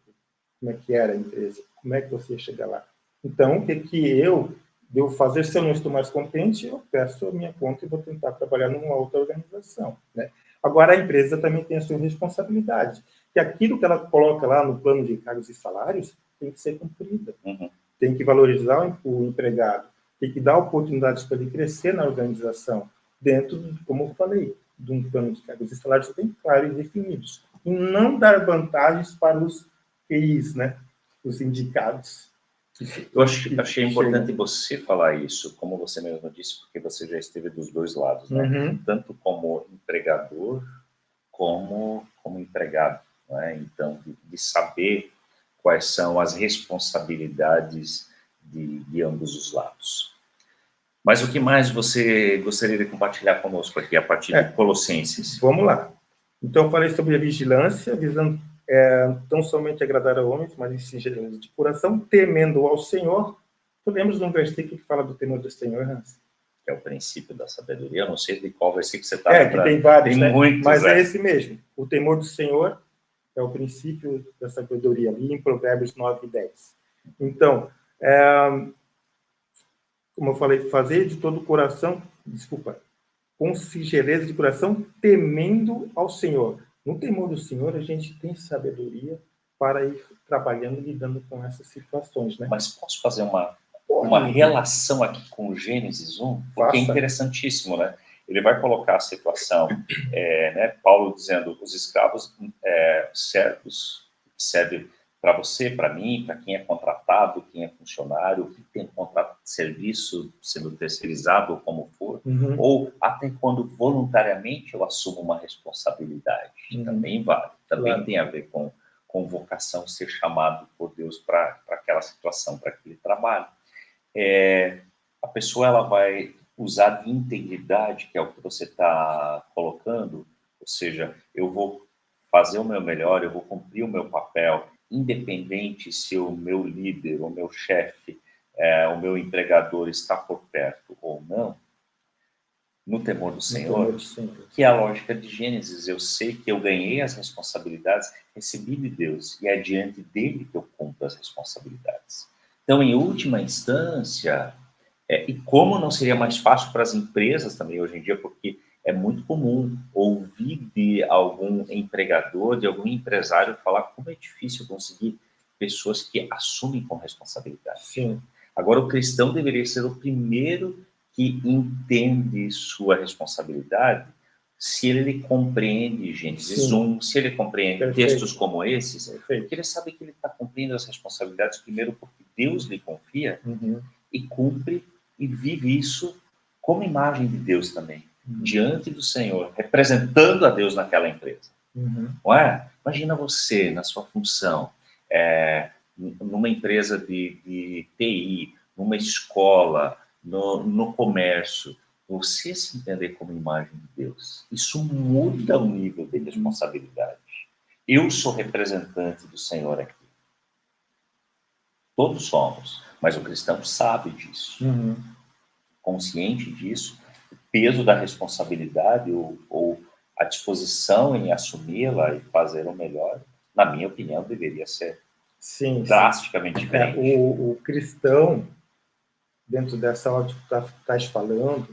como é que era a empresa, como é que você ia chegar lá. Então, o que eu devo fazer? Se eu não estou mais contente, eu peço a minha conta e vou tentar trabalhar numa outra organização. Né? Agora, a empresa também tem a sua responsabilidade, que aquilo que ela coloca lá no plano de cargos e salários tem que ser cumprida. Uhum. Tem que valorizar o empregado, tem que dar oportunidades para ele crescer na organização, dentro, como eu falei, de um plano de cargos e salários bem claros e definidos. E não dar vantagens para os QIs, né? Os indicados. Eu achei importante você falar isso, como você mesmo disse, porque você já esteve dos dois lados, né? Uhum. Tanto como empregador, como empregado. Né? Então, de saber quais são as responsabilidades de ambos os lados. Mas o que mais você gostaria de compartilhar conosco aqui, a partir de Colossenses? Vamos lá. Então, eu falei sobre a vigilância, visando não somente agradar a homens, mas em singeleza de coração, temendo ao Senhor. Tu lembras de um versículo que fala do temor do Senhor, Hans? É o princípio da sabedoria. Eu não sei de qual versículo você está que tem vários, tem né? Muitos, mas é esse mesmo. O temor do Senhor é o princípio da sabedoria, ali em Provérbios 9 e 10. Então, como eu falei, fazer de todo o coração, com singeleza de coração, temendo ao Senhor. No temor do Senhor, a gente tem sabedoria para ir trabalhando e lidando com essas situações, né? Mas posso fazer uma relação aqui com Gênesis 1? Porque é interessantíssimo, né? Ele vai colocar a situação, né? Paulo dizendo, os escravos servos, serve para você, para mim, para quem é contratado, quem é funcionário, que tem contrato de serviço sendo terceirizado ou como for, ou até quando voluntariamente eu assumo uma responsabilidade, também vale. Também tem a ver com vocação, ser chamado por Deus para aquela situação, para aquele trabalho. a pessoa ela vai usar de integridade, que é o que você está colocando, ou seja, eu vou fazer o meu melhor, eu vou cumprir o meu papel, independente se o meu líder, o meu chefe, o meu empregador está por perto ou não, no temor do Senhor, que é a lógica de Gênesis. Eu sei que eu ganhei as responsabilidades, recebi de Deus, e é diante dele que eu cumpro as responsabilidades. Então, em última instância, e como não seria mais fácil para as empresas também hoje em dia, porque é muito comum ouvir de algum empregador, de algum empresário falar como é difícil conseguir pessoas que assumem com responsabilidade. Sim. Agora, o cristão deveria ser o primeiro que entende sua responsabilidade, se ele compreende Gênesis 1, se ele compreende textos como esses, porque ele sabe que ele está cumprindo as responsabilidades primeiro porque Deus lhe confia, e cumpre e vive isso como imagem de Deus também, diante do Senhor, representando a Deus naquela empresa. Não é? Imagina você, na sua função, numa empresa de TI, numa escola, no comércio, você se entender como imagem de Deus. Isso muda o nível de responsabilidade. Eu sou representante do Senhor aqui. Todos somos, mas o cristão sabe disso. Consciente disso, o peso da responsabilidade ou a disposição em assumi-la e fazer o melhor, na minha opinião, deveria ser drasticamente diferente. O cristão, dentro dessa ótica que tu estás falando,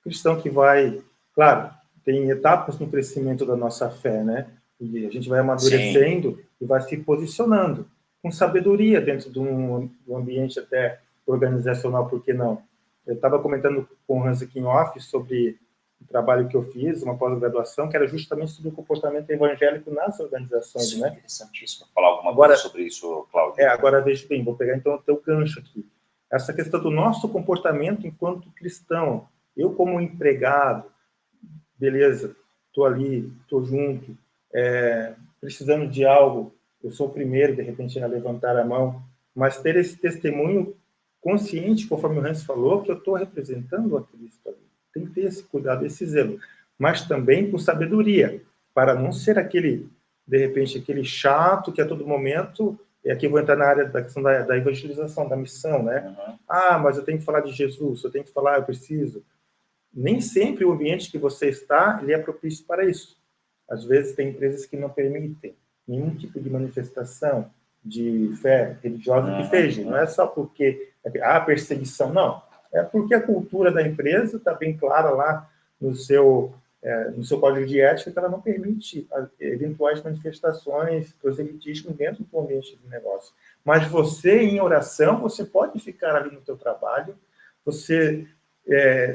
cristão que vai, claro, tem etapas no crescimento da nossa fé, né? E a gente vai amadurecendo e vai se posicionando com sabedoria dentro de um ambiente até organizacional, por que não? Eu estava comentando com o Hans aqui em off sobre o trabalho que eu fiz, uma pós-graduação, que era justamente sobre o comportamento evangélico nas organizações, né? Interessantíssimo. Falar alguma coisa sobre isso, Cláudio. Agora veja bem, vou pegar então o teu gancho aqui. Essa questão do nosso comportamento enquanto cristão. Eu, como empregado, beleza, estou ali, estou junto, precisando de algo, eu sou o primeiro, de repente, a levantar a mão, mas ter esse testemunho consciente, conforme o Hans falou, que eu estou representando a Cristo ali. Tem que ter esse cuidado, esse zelo, mas também com sabedoria, para não ser aquele, de repente, aquele chato que a todo momento... E aqui eu vou entrar na área da questão da evangelização, da missão, né? Mas eu tenho que falar de Jesus, eu tenho que falar, eu preciso. Nem sempre o ambiente que você está, ele é propício para isso. Às vezes tem empresas que não permitem nenhum tipo de manifestação de fé religiosa que seja. Não é só porque há perseguição, não. É porque a cultura da empresa está bem clara lá no seu código de ética, que ela não permite eventuais manifestações proselitismo dentro do ambiente de negócio. Mas você, em oração, você pode ficar ali no seu trabalho, você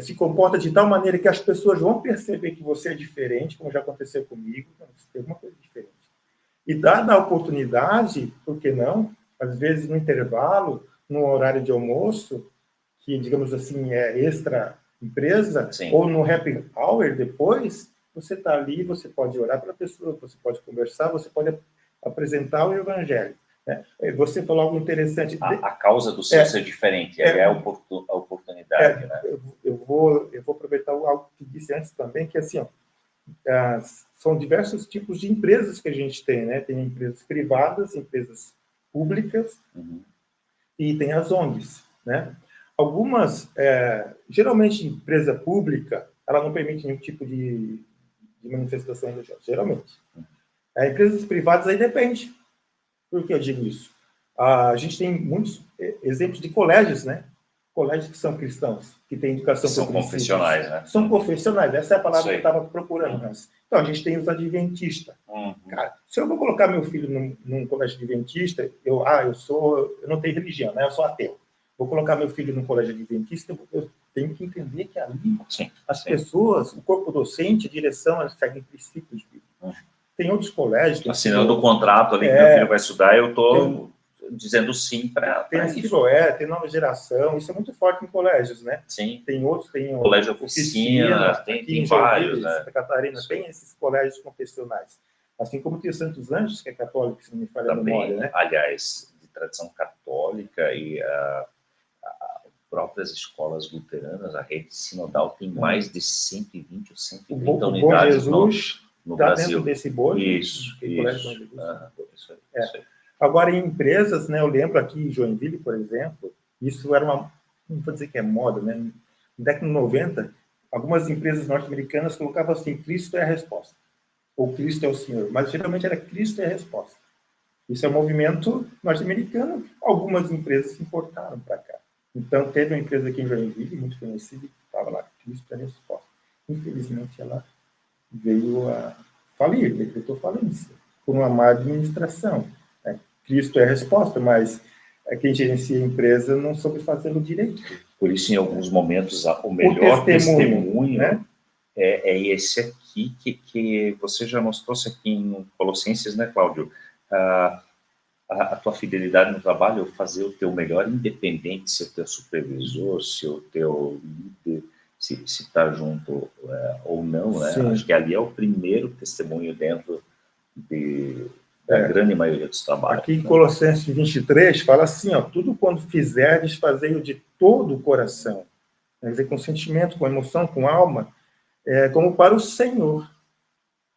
se comporta de tal maneira que as pessoas vão perceber que você é diferente, como já aconteceu comigo, você tem alguma coisa diferente. E dada a oportunidade, por que não? Às vezes no intervalo, no horário de almoço, que, digamos assim, é extra empresa, ou no happy hour depois, você está ali, você pode orar para a pessoa, você pode conversar, você pode apresentar o evangelho. Né? Você falou algo interessante. A causa do seu ser diferente, é a oportunidade. Né? Eu vou aproveitar algo que disse antes também, que assim, são diversos tipos de empresas que a gente tem, né? Tem empresas privadas, empresas públicas, e tem as ONGs, né? Algumas, geralmente, empresa pública, ela não permite nenhum tipo de manifestação religiosa, geralmente. Empresas privadas, aí depende. Por que eu digo isso? A gente tem muitos exemplos de colégios, né? Colégios que são cristãos, que têm educação por princípios. São confessionais, né? São confessionais, essa é a palavra que eu estava procurando. Então, a gente tem os adventistas. Cara, se eu vou colocar meu filho num colégio adventista, eu não tenho religião, né? Eu sou ateu. Vou colocar meu filho num colégio adventista, eu tenho que entender que ali as pessoas, o corpo docente, a direção, elas seguem princípios bíblicos. Tem outros colégios... Assinando o contrato ali que meu filho vai estudar, eu estou dizendo sim para isso. Tem nova geração, isso é muito forte em colégios, né? Sim. Tem outros, tem colégio oficina, tem vários, né? Santa Catarina, tem esses colégios confessionais. Assim como tem o Santos Anjos, que é católico, se não me falha a memória, né? Aliás, de tradição católica e próprias escolas luteranas, a rede sinodal tem mais de 120 ou 130 o unidades Bom Jesus no tá Brasil. Dentro desse bojo. Isso. Isso aí. Agora, em empresas, né, eu lembro aqui em Joinville, por exemplo, isso era não vou dizer que é moda, né? Na década de 90, algumas empresas norte-americanas colocavam assim, Cristo é a resposta, ou Cristo é o Senhor, mas geralmente era Cristo é a resposta. Isso é um movimento norte-americano, algumas empresas se importaram para cá. Então, teve uma empresa aqui em Joinville, muito conhecida, que estava lá, Cristo é a resposta. Infelizmente, ela veio a falir, decretou falência, por uma má administração. Cristo é a resposta, mas quem gerencia a empresa não soube fazê-lo direito. Por isso, em alguns momentos, o melhor testemunho, né? é esse aqui, que você já nos trouxe aqui em Colossenses, né, Cláudio? A tua fidelidade no trabalho, fazer o teu melhor, independente se é o teu supervisor, se o teu líder, se está junto ou não, né? Acho que ali é o primeiro testemunho dentro da grande maioria dos trabalhos. Aqui em Colossenses 23 fala assim, ó, tudo quando fizerdes, fazei-o de todo o coração, quer dizer, com sentimento, com emoção, com alma, como para o Senhor,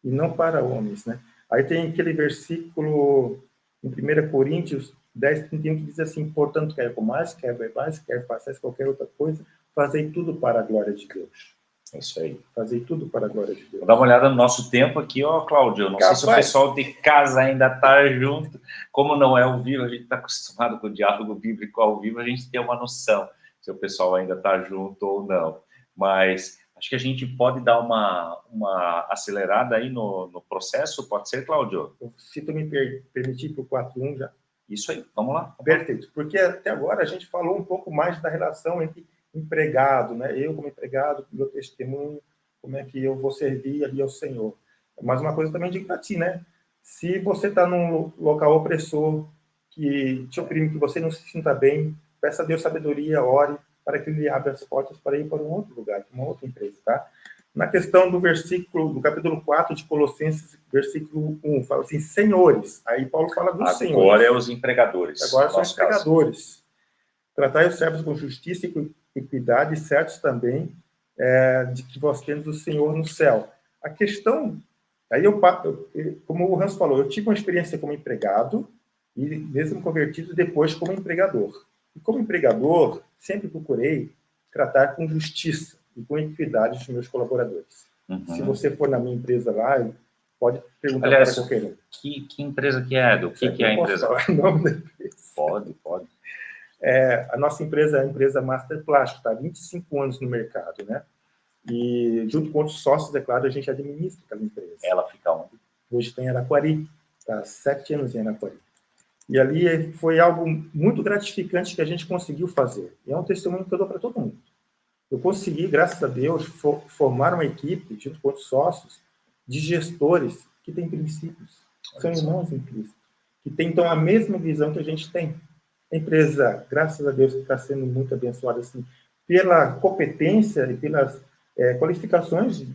e não para homens, né? Aí tem aquele versículo em 1 Coríntios 10, 31, que diz assim, portanto, quer comais, quer bebais, quer façais qualquer outra coisa, fazei tudo para a glória de Deus. É isso aí. Fazei tudo para a glória de Deus. Vou dar uma olhada no nosso tempo aqui, ó, Cláudio. Não sei se o pessoal de casa ainda está junto. Como não é ao vivo, a gente está acostumado com o diálogo bíblico ao vivo, a gente tem uma noção se o pessoal ainda está junto ou não. Mas acho que a gente pode dar uma acelerada aí no processo, pode ser, Cláudio? Se tu me permitir para o 4.1 já. Isso aí, vamos lá. Perfeito, porque até agora a gente falou um pouco mais da relação entre empregado, né? Eu como empregado, meu testemunho, como é que eu vou servir ali ao Senhor. Mas uma coisa também digo para ti, né? Se você está num local opressor, que te oprime, que você não se sinta bem, peça a Deus sabedoria, ore, para que Ele abra as portas para ir para um outro lugar, para uma outra empresa, tá? Na questão do capítulo 4 de Colossenses, versículo 1, fala assim, senhores. Aí Paulo fala dos senhores. Agora é os empregadores. Agora são os empregadores. Tratai os servos com justiça e equidade, certos também de que vós tendes o Senhor no céu. A questão... Aí como o Hans falou, eu tive uma experiência como empregado e mesmo convertido depois como empregador. E como empregador, sempre procurei tratar com justiça e com equidade dos meus colaboradores. Uhum. Se você for na minha empresa lá, pode perguntar para qualquer um. Que empresa que é, Edu? O que é a empresa? Falar o nome da empresa. Pode. A nossa empresa é a empresa Master Plástico, está há 25 anos no mercado, né? E junto com outros sócios, é claro, a gente administra aquela empresa. Ela fica onde? Hoje tem em Araquari, está há 7 anos em Araquari. E ali foi algo muito gratificante que a gente conseguiu fazer. E é um testemunho que eu dou para todo mundo. Eu consegui, graças a Deus, formar uma equipe, junto com outros sócios, de gestores que têm princípios, são irmãos em Cristo, que têm, então, a mesma visão que a gente tem. A empresa, graças a Deus, está sendo muito abençoada assim, pela competência e pelas qualificações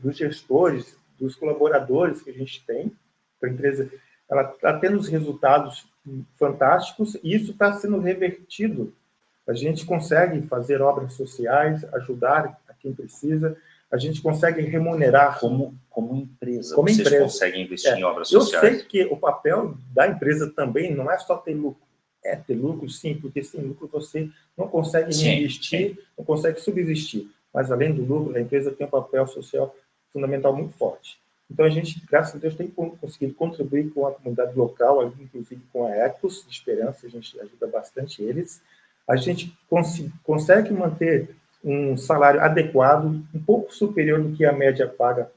dos gestores, dos colaboradores que a gente tem. A empresa ela está tendo os resultados fantásticos e isso está sendo revertido. A gente consegue fazer obras sociais, ajudar a quem precisa, a gente consegue remunerar. Como empresa, vocês conseguem investir em obras sociais? Eu sei que o papel da empresa também não é só ter lucro. É ter lucro, sim, porque sem lucro você não consegue investir, não consegue subsistir. Mas, além do lucro, a empresa tem um papel social fundamental muito forte. Então, a gente, graças a Deus, tem conseguido contribuir com a comunidade local, inclusive com a Ecos de Esperança, a gente ajuda bastante eles. A gente consegue manter um salário adequado, um pouco superior do que a média paga,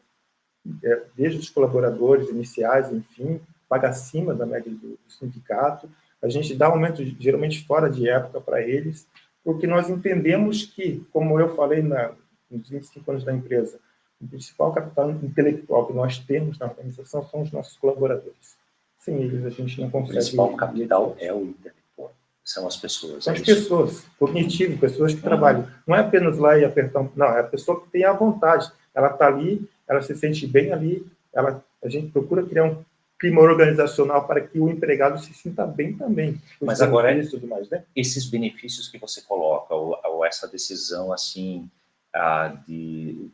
desde os colaboradores iniciais, enfim, paga acima da média do sindicato. A gente dá aumento, geralmente fora de época, para eles, porque nós entendemos que, como eu falei nos 25 anos da empresa, o principal capital intelectual que nós temos na organização são os nossos colaboradores. Sem eles, a gente não consegue... O principal capital é o intelectual. São as pessoas. São as pessoas, cognitivo, pessoas que trabalham. Não é apenas lá e apertar... Não, é a pessoa que tem a vontade. Ela está ali, ela se sente bem ali, a gente procura criar clima organizacional para que o empregado se sinta bem também. Mas agora, tudo mais, né? Esses benefícios que você coloca, ou essa decisão assim, de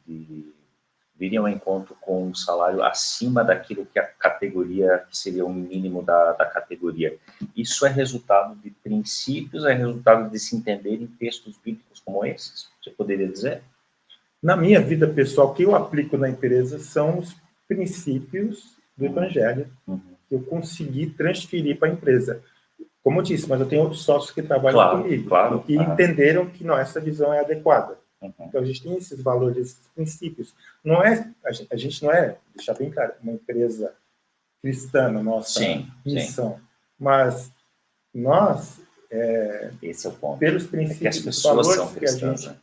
virem ao encontro com um salário acima daquilo que a categoria, que seria o mínimo da categoria, isso é resultado de princípios, é resultado de se entender em textos bíblicos como esses? Você poderia dizer? Na minha vida pessoal, o que eu aplico na empresa são os princípios do Evangelho que eu consegui transferir para a empresa. Como eu disse, mas eu tenho outros sócios que trabalham comigo, que entenderam que não, essa visão é adequada. Então, a gente tem esses valores, esses princípios. Não é, a gente não é, deixar bem claro, uma empresa cristã na nossa missão, mas nós, esse é o ponto. pelos princípios, que as pessoas são cristãs, né?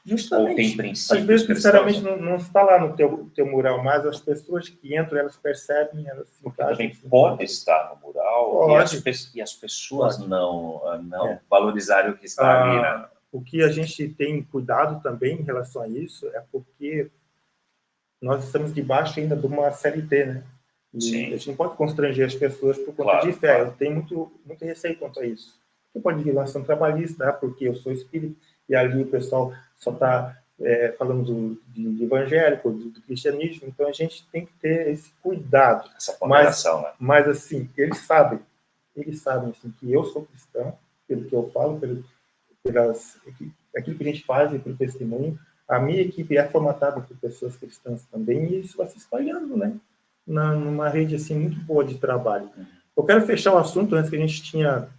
Justamente, ou tem princípios, às vezes, sinceramente, não está lá no teu mural, mas as pessoas que entram, elas percebem, elas se encaixam. Também pode estar no mural, e as pessoas não valorizarem o que está ali, né? O que a gente tem cuidado também em relação a isso é porque nós estamos debaixo ainda de uma CLT, né? E a gente não pode constranger as pessoas por conta de fé. Eu tenho muito receio quanto a isso. Você pode vir ação trabalhista, porque eu sou espírita, e ali o pessoal só está falando de evangélico, do cristianismo, então a gente tem que ter esse cuidado. Essa ponderação, né? Mas, assim, eles sabem assim, que eu sou cristão, pelo que eu falo, aquilo que a gente faz e pelo testemunho. A minha equipe é formatada por pessoas cristãs também, e isso vai se espalhando, né? Numa rede assim, muito boa de trabalho. Eu quero fechar o assunto antes que a gente tinha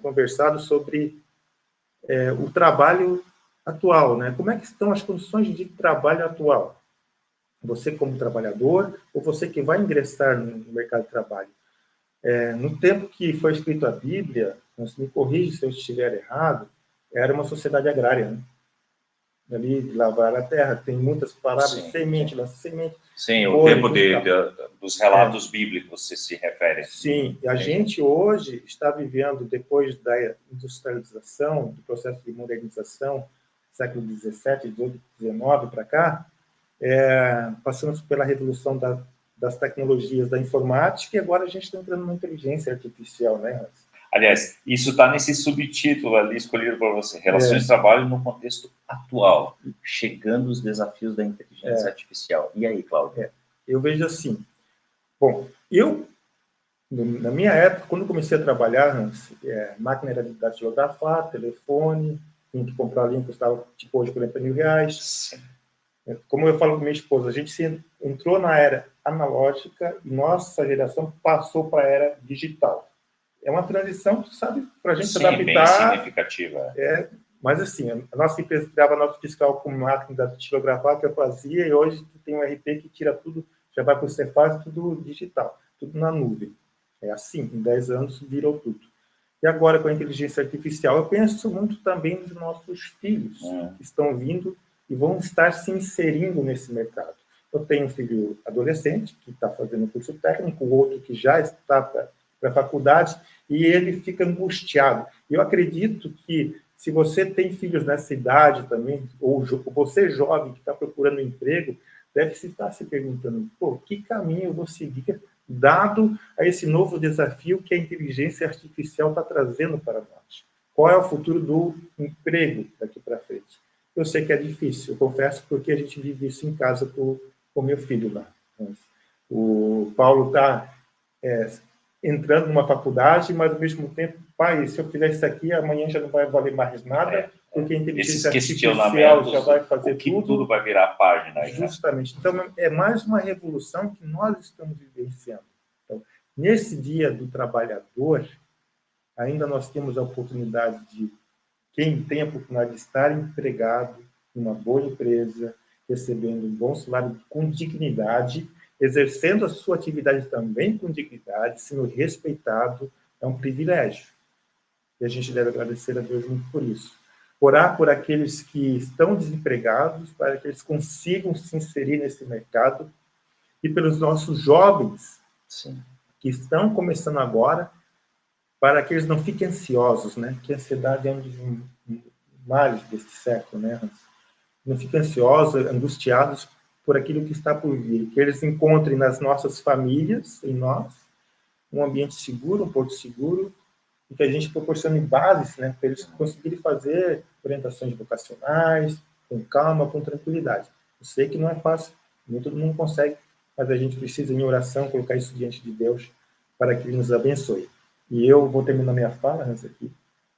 conversado sobre o trabalho atual, né? Como é que estão as condições de trabalho atual? Você como trabalhador ou você que vai ingressar no mercado de trabalho? No tempo que foi escrito a Bíblia, me corrija se eu estiver errado, era uma sociedade agrária, né? Ali de lavar a terra, tem muitas palavras, semente, semente. Sim, o tempo dos relatos bíblicos se refere. Sim, e a gente hoje está vivendo, depois da industrialização, do processo de modernização, século XVII, XVIII, XIX para cá, passamos pela revolução das tecnologias da informática, e agora a gente está entrando na inteligência artificial, né? Aliás, isso está nesse subtítulo ali escolhido por você, Relações de Trabalho no contexto atual, chegando os desafios da inteligência artificial. E aí, Cláudio? Eu vejo assim, bom, na minha época, quando comecei a trabalhar, máquina era de datilografar, telefone, tinha que comprar ali, custava tipo hoje R$40 mil. Sim. Como eu falo com minha esposa, a gente entrou na era analógica e nossa geração passou para a era digital. É uma transição, tu sabe, para a gente se adaptar. Bem significativa. Mas assim, a nossa empresa criava nota fiscal com máquina de datilografar que eu fazia, e hoje tu tem um RP que tira tudo, já vai para o Cefaz, tudo digital, tudo na nuvem. É assim, em 10 anos virou tudo. E agora, com a inteligência artificial, eu penso muito também nos nossos filhos, que estão vindo e vão estar se inserindo nesse mercado. Eu tenho um filho adolescente, que está fazendo curso técnico, outro que já está para a faculdade, e ele fica angustiado. Eu acredito que, se você tem filhos nessa idade também, ou você jovem que está procurando emprego, deve estar se perguntando, que caminho eu vou seguir, dado a esse novo desafio que a inteligência artificial está trazendo para nós. Qual é o futuro do emprego daqui para frente? Eu sei que é difícil, eu confesso, porque a gente vive isso em casa com meu filho lá. O Paulo está entrando numa faculdade, mas ao mesmo tempo, pai, se eu fizer isso aqui, amanhã já não vai valer mais nada, porque a inteligência artificial já vai fazer tudo vai virar página. Aí, justamente. Então, é mais uma revolução que nós estamos vivenciando. Então, nesse dia do trabalhador, ainda nós temos a oportunidade de, quem tem a oportunidade de estar empregado em uma boa empresa, recebendo um bom salário com dignidade, exercendo a sua atividade também com dignidade, sendo respeitado, é um privilégio. E a gente deve agradecer a Deus muito por isso. Orar por aqueles que estão desempregados, para que eles consigam se inserir nesse mercado, e pelos nossos jovens, que estão começando agora, para que eles não fiquem ansiosos, né? Que a ansiedade é um dos males desse século, né? Não fiquem ansiosos, angustiados por aquilo que está por vir, que eles encontrem nas nossas famílias, em nós, um ambiente seguro, um porto seguro, e que a gente proporcione bases, né, para eles conseguirem fazer orientações vocacionais, com calma, com tranquilidade. Eu sei que não é fácil, nem todo mundo consegue, mas a gente precisa, em oração, colocar isso diante de Deus para que Ele nos abençoe. E eu vou terminar minha fala, Hans, aqui,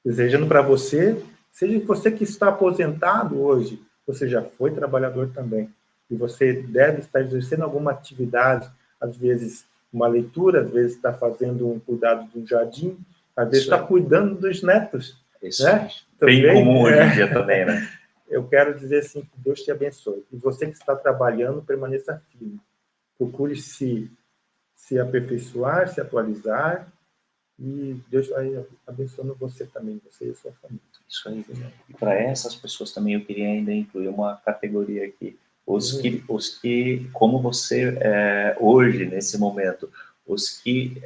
desejando para você, seja você que está aposentado hoje, você já foi trabalhador também, e você deve estar exercendo alguma atividade, às vezes uma leitura, às vezes está fazendo um cuidado de um jardim, às vezes está cuidando dos netos. Isso, né? Também, bem comum hoje em dia também, né? Eu quero dizer assim, que Deus te abençoe. E você que está trabalhando, permaneça firme. Procure se aperfeiçoar, se atualizar, e Deus vai abençoando você também, você e a sua família. Isso aí. E para essas pessoas também eu queria ainda incluir uma categoria aqui. Os que como você hoje, nesse momento, os que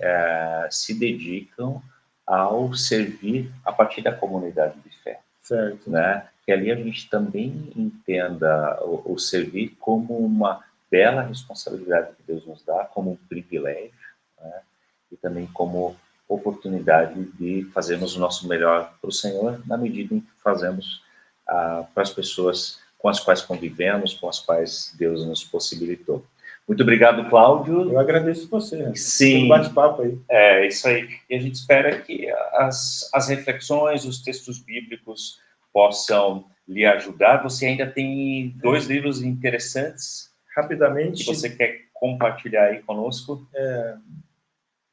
se dedicam ao servir a partir da comunidade de fé. Certo. Né? Que ali a gente também entenda o servir como uma bela responsabilidade que Deus nos dá, como um privilégio, né? E também como oportunidade de fazermos o nosso melhor para o Senhor, na medida em que fazemos para as pessoas com as quais convivemos, com as quais Deus nos possibilitou. Muito obrigado, Cláudio. Eu agradeço você, né? Sim. Pelo bate-papo aí. É, isso aí. E a gente espera que as reflexões, os textos bíblicos possam lhe ajudar. Você ainda tem 2 livros interessantes. Rapidamente. Que você quer compartilhar aí conosco?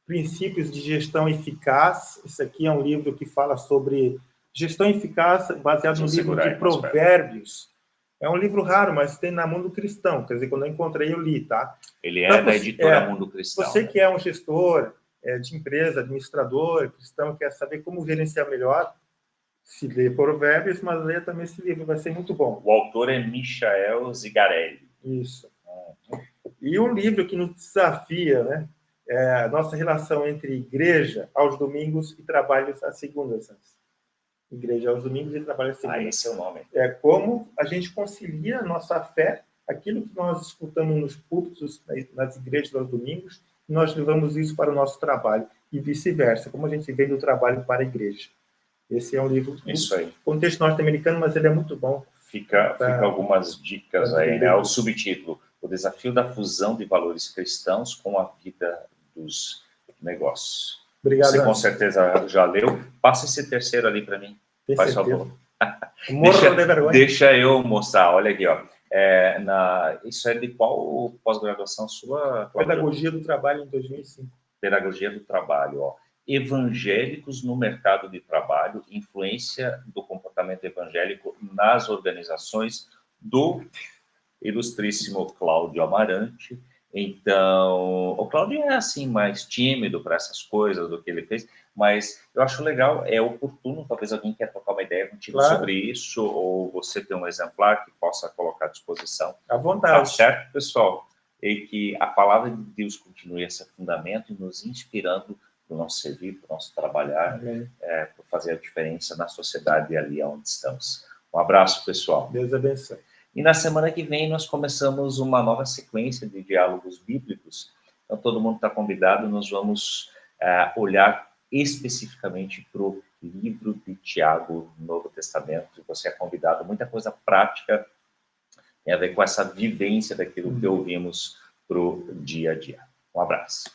Princípios de Gestão Eficaz. Isso aqui é um livro que fala sobre gestão eficaz, baseado no livro de Provérbios. É um livro raro, mas tem na Mundo Cristão. Quer dizer, quando eu encontrei, eu li, tá? Ele é da editora Mundo Cristão. Você que é um gestor de empresa, administrador, cristão, quer saber como gerenciar melhor, se lê Provérbios, mas lê também esse livro, vai ser muito bom. O autor é Michael Zigarelli. Isso. E um livro que nos desafia, né? A nossa relação entre igreja aos domingos e trabalhos às segundas. Igreja aos domingos e trabalho às segundas. Esse é o nome. É como a gente concilia a nossa fé, aquilo que nós escutamos nos púlpitos, nas igrejas aos domingos, e nós levamos isso para o nosso trabalho, e vice-versa, como a gente vem do trabalho para a igreja. Esse é um livro do contexto norte-americano, mas ele é muito bom. Fica algumas dicas aí, né? O subtítulo: O desafio da fusão de valores cristãos com a vida dos negócios. Obrigado. Você com certeza já leu. Passa esse terceiro ali para mim. Faz favor. Deixa eu mostrar. Olha aqui, ó. Isso é de qual pós-graduação sua? Pedagogia do Trabalho em 2005. Pedagogia do Trabalho, ó. Evangélicos no mercado de trabalho, influência do comportamento evangélico nas organizações, do ilustríssimo Cláudio Amarante. Então, o Cláudio é assim mais tímido para essas coisas do que ele fez, mas eu acho legal, é oportuno, talvez alguém quer trocar uma ideia contigo sobre isso, ou você tem um exemplar que possa colocar à disposição. À vontade. Tá certo, pessoal? E que a palavra de Deus continue esse fundamento e nos inspirando para o nosso servir, para o nosso trabalhar, para fazer a diferença na sociedade e ali onde estamos. Um abraço, pessoal. Deus abençoe. E na semana que vem nós começamos uma nova sequência de diálogos bíblicos. Então todo mundo está convidado, nós vamos olhar especificamente para o livro de Tiago, no Novo Testamento. Você é convidado, muita coisa prática tem a ver com essa vivência daquilo que ouvimos para o dia a dia. Um abraço.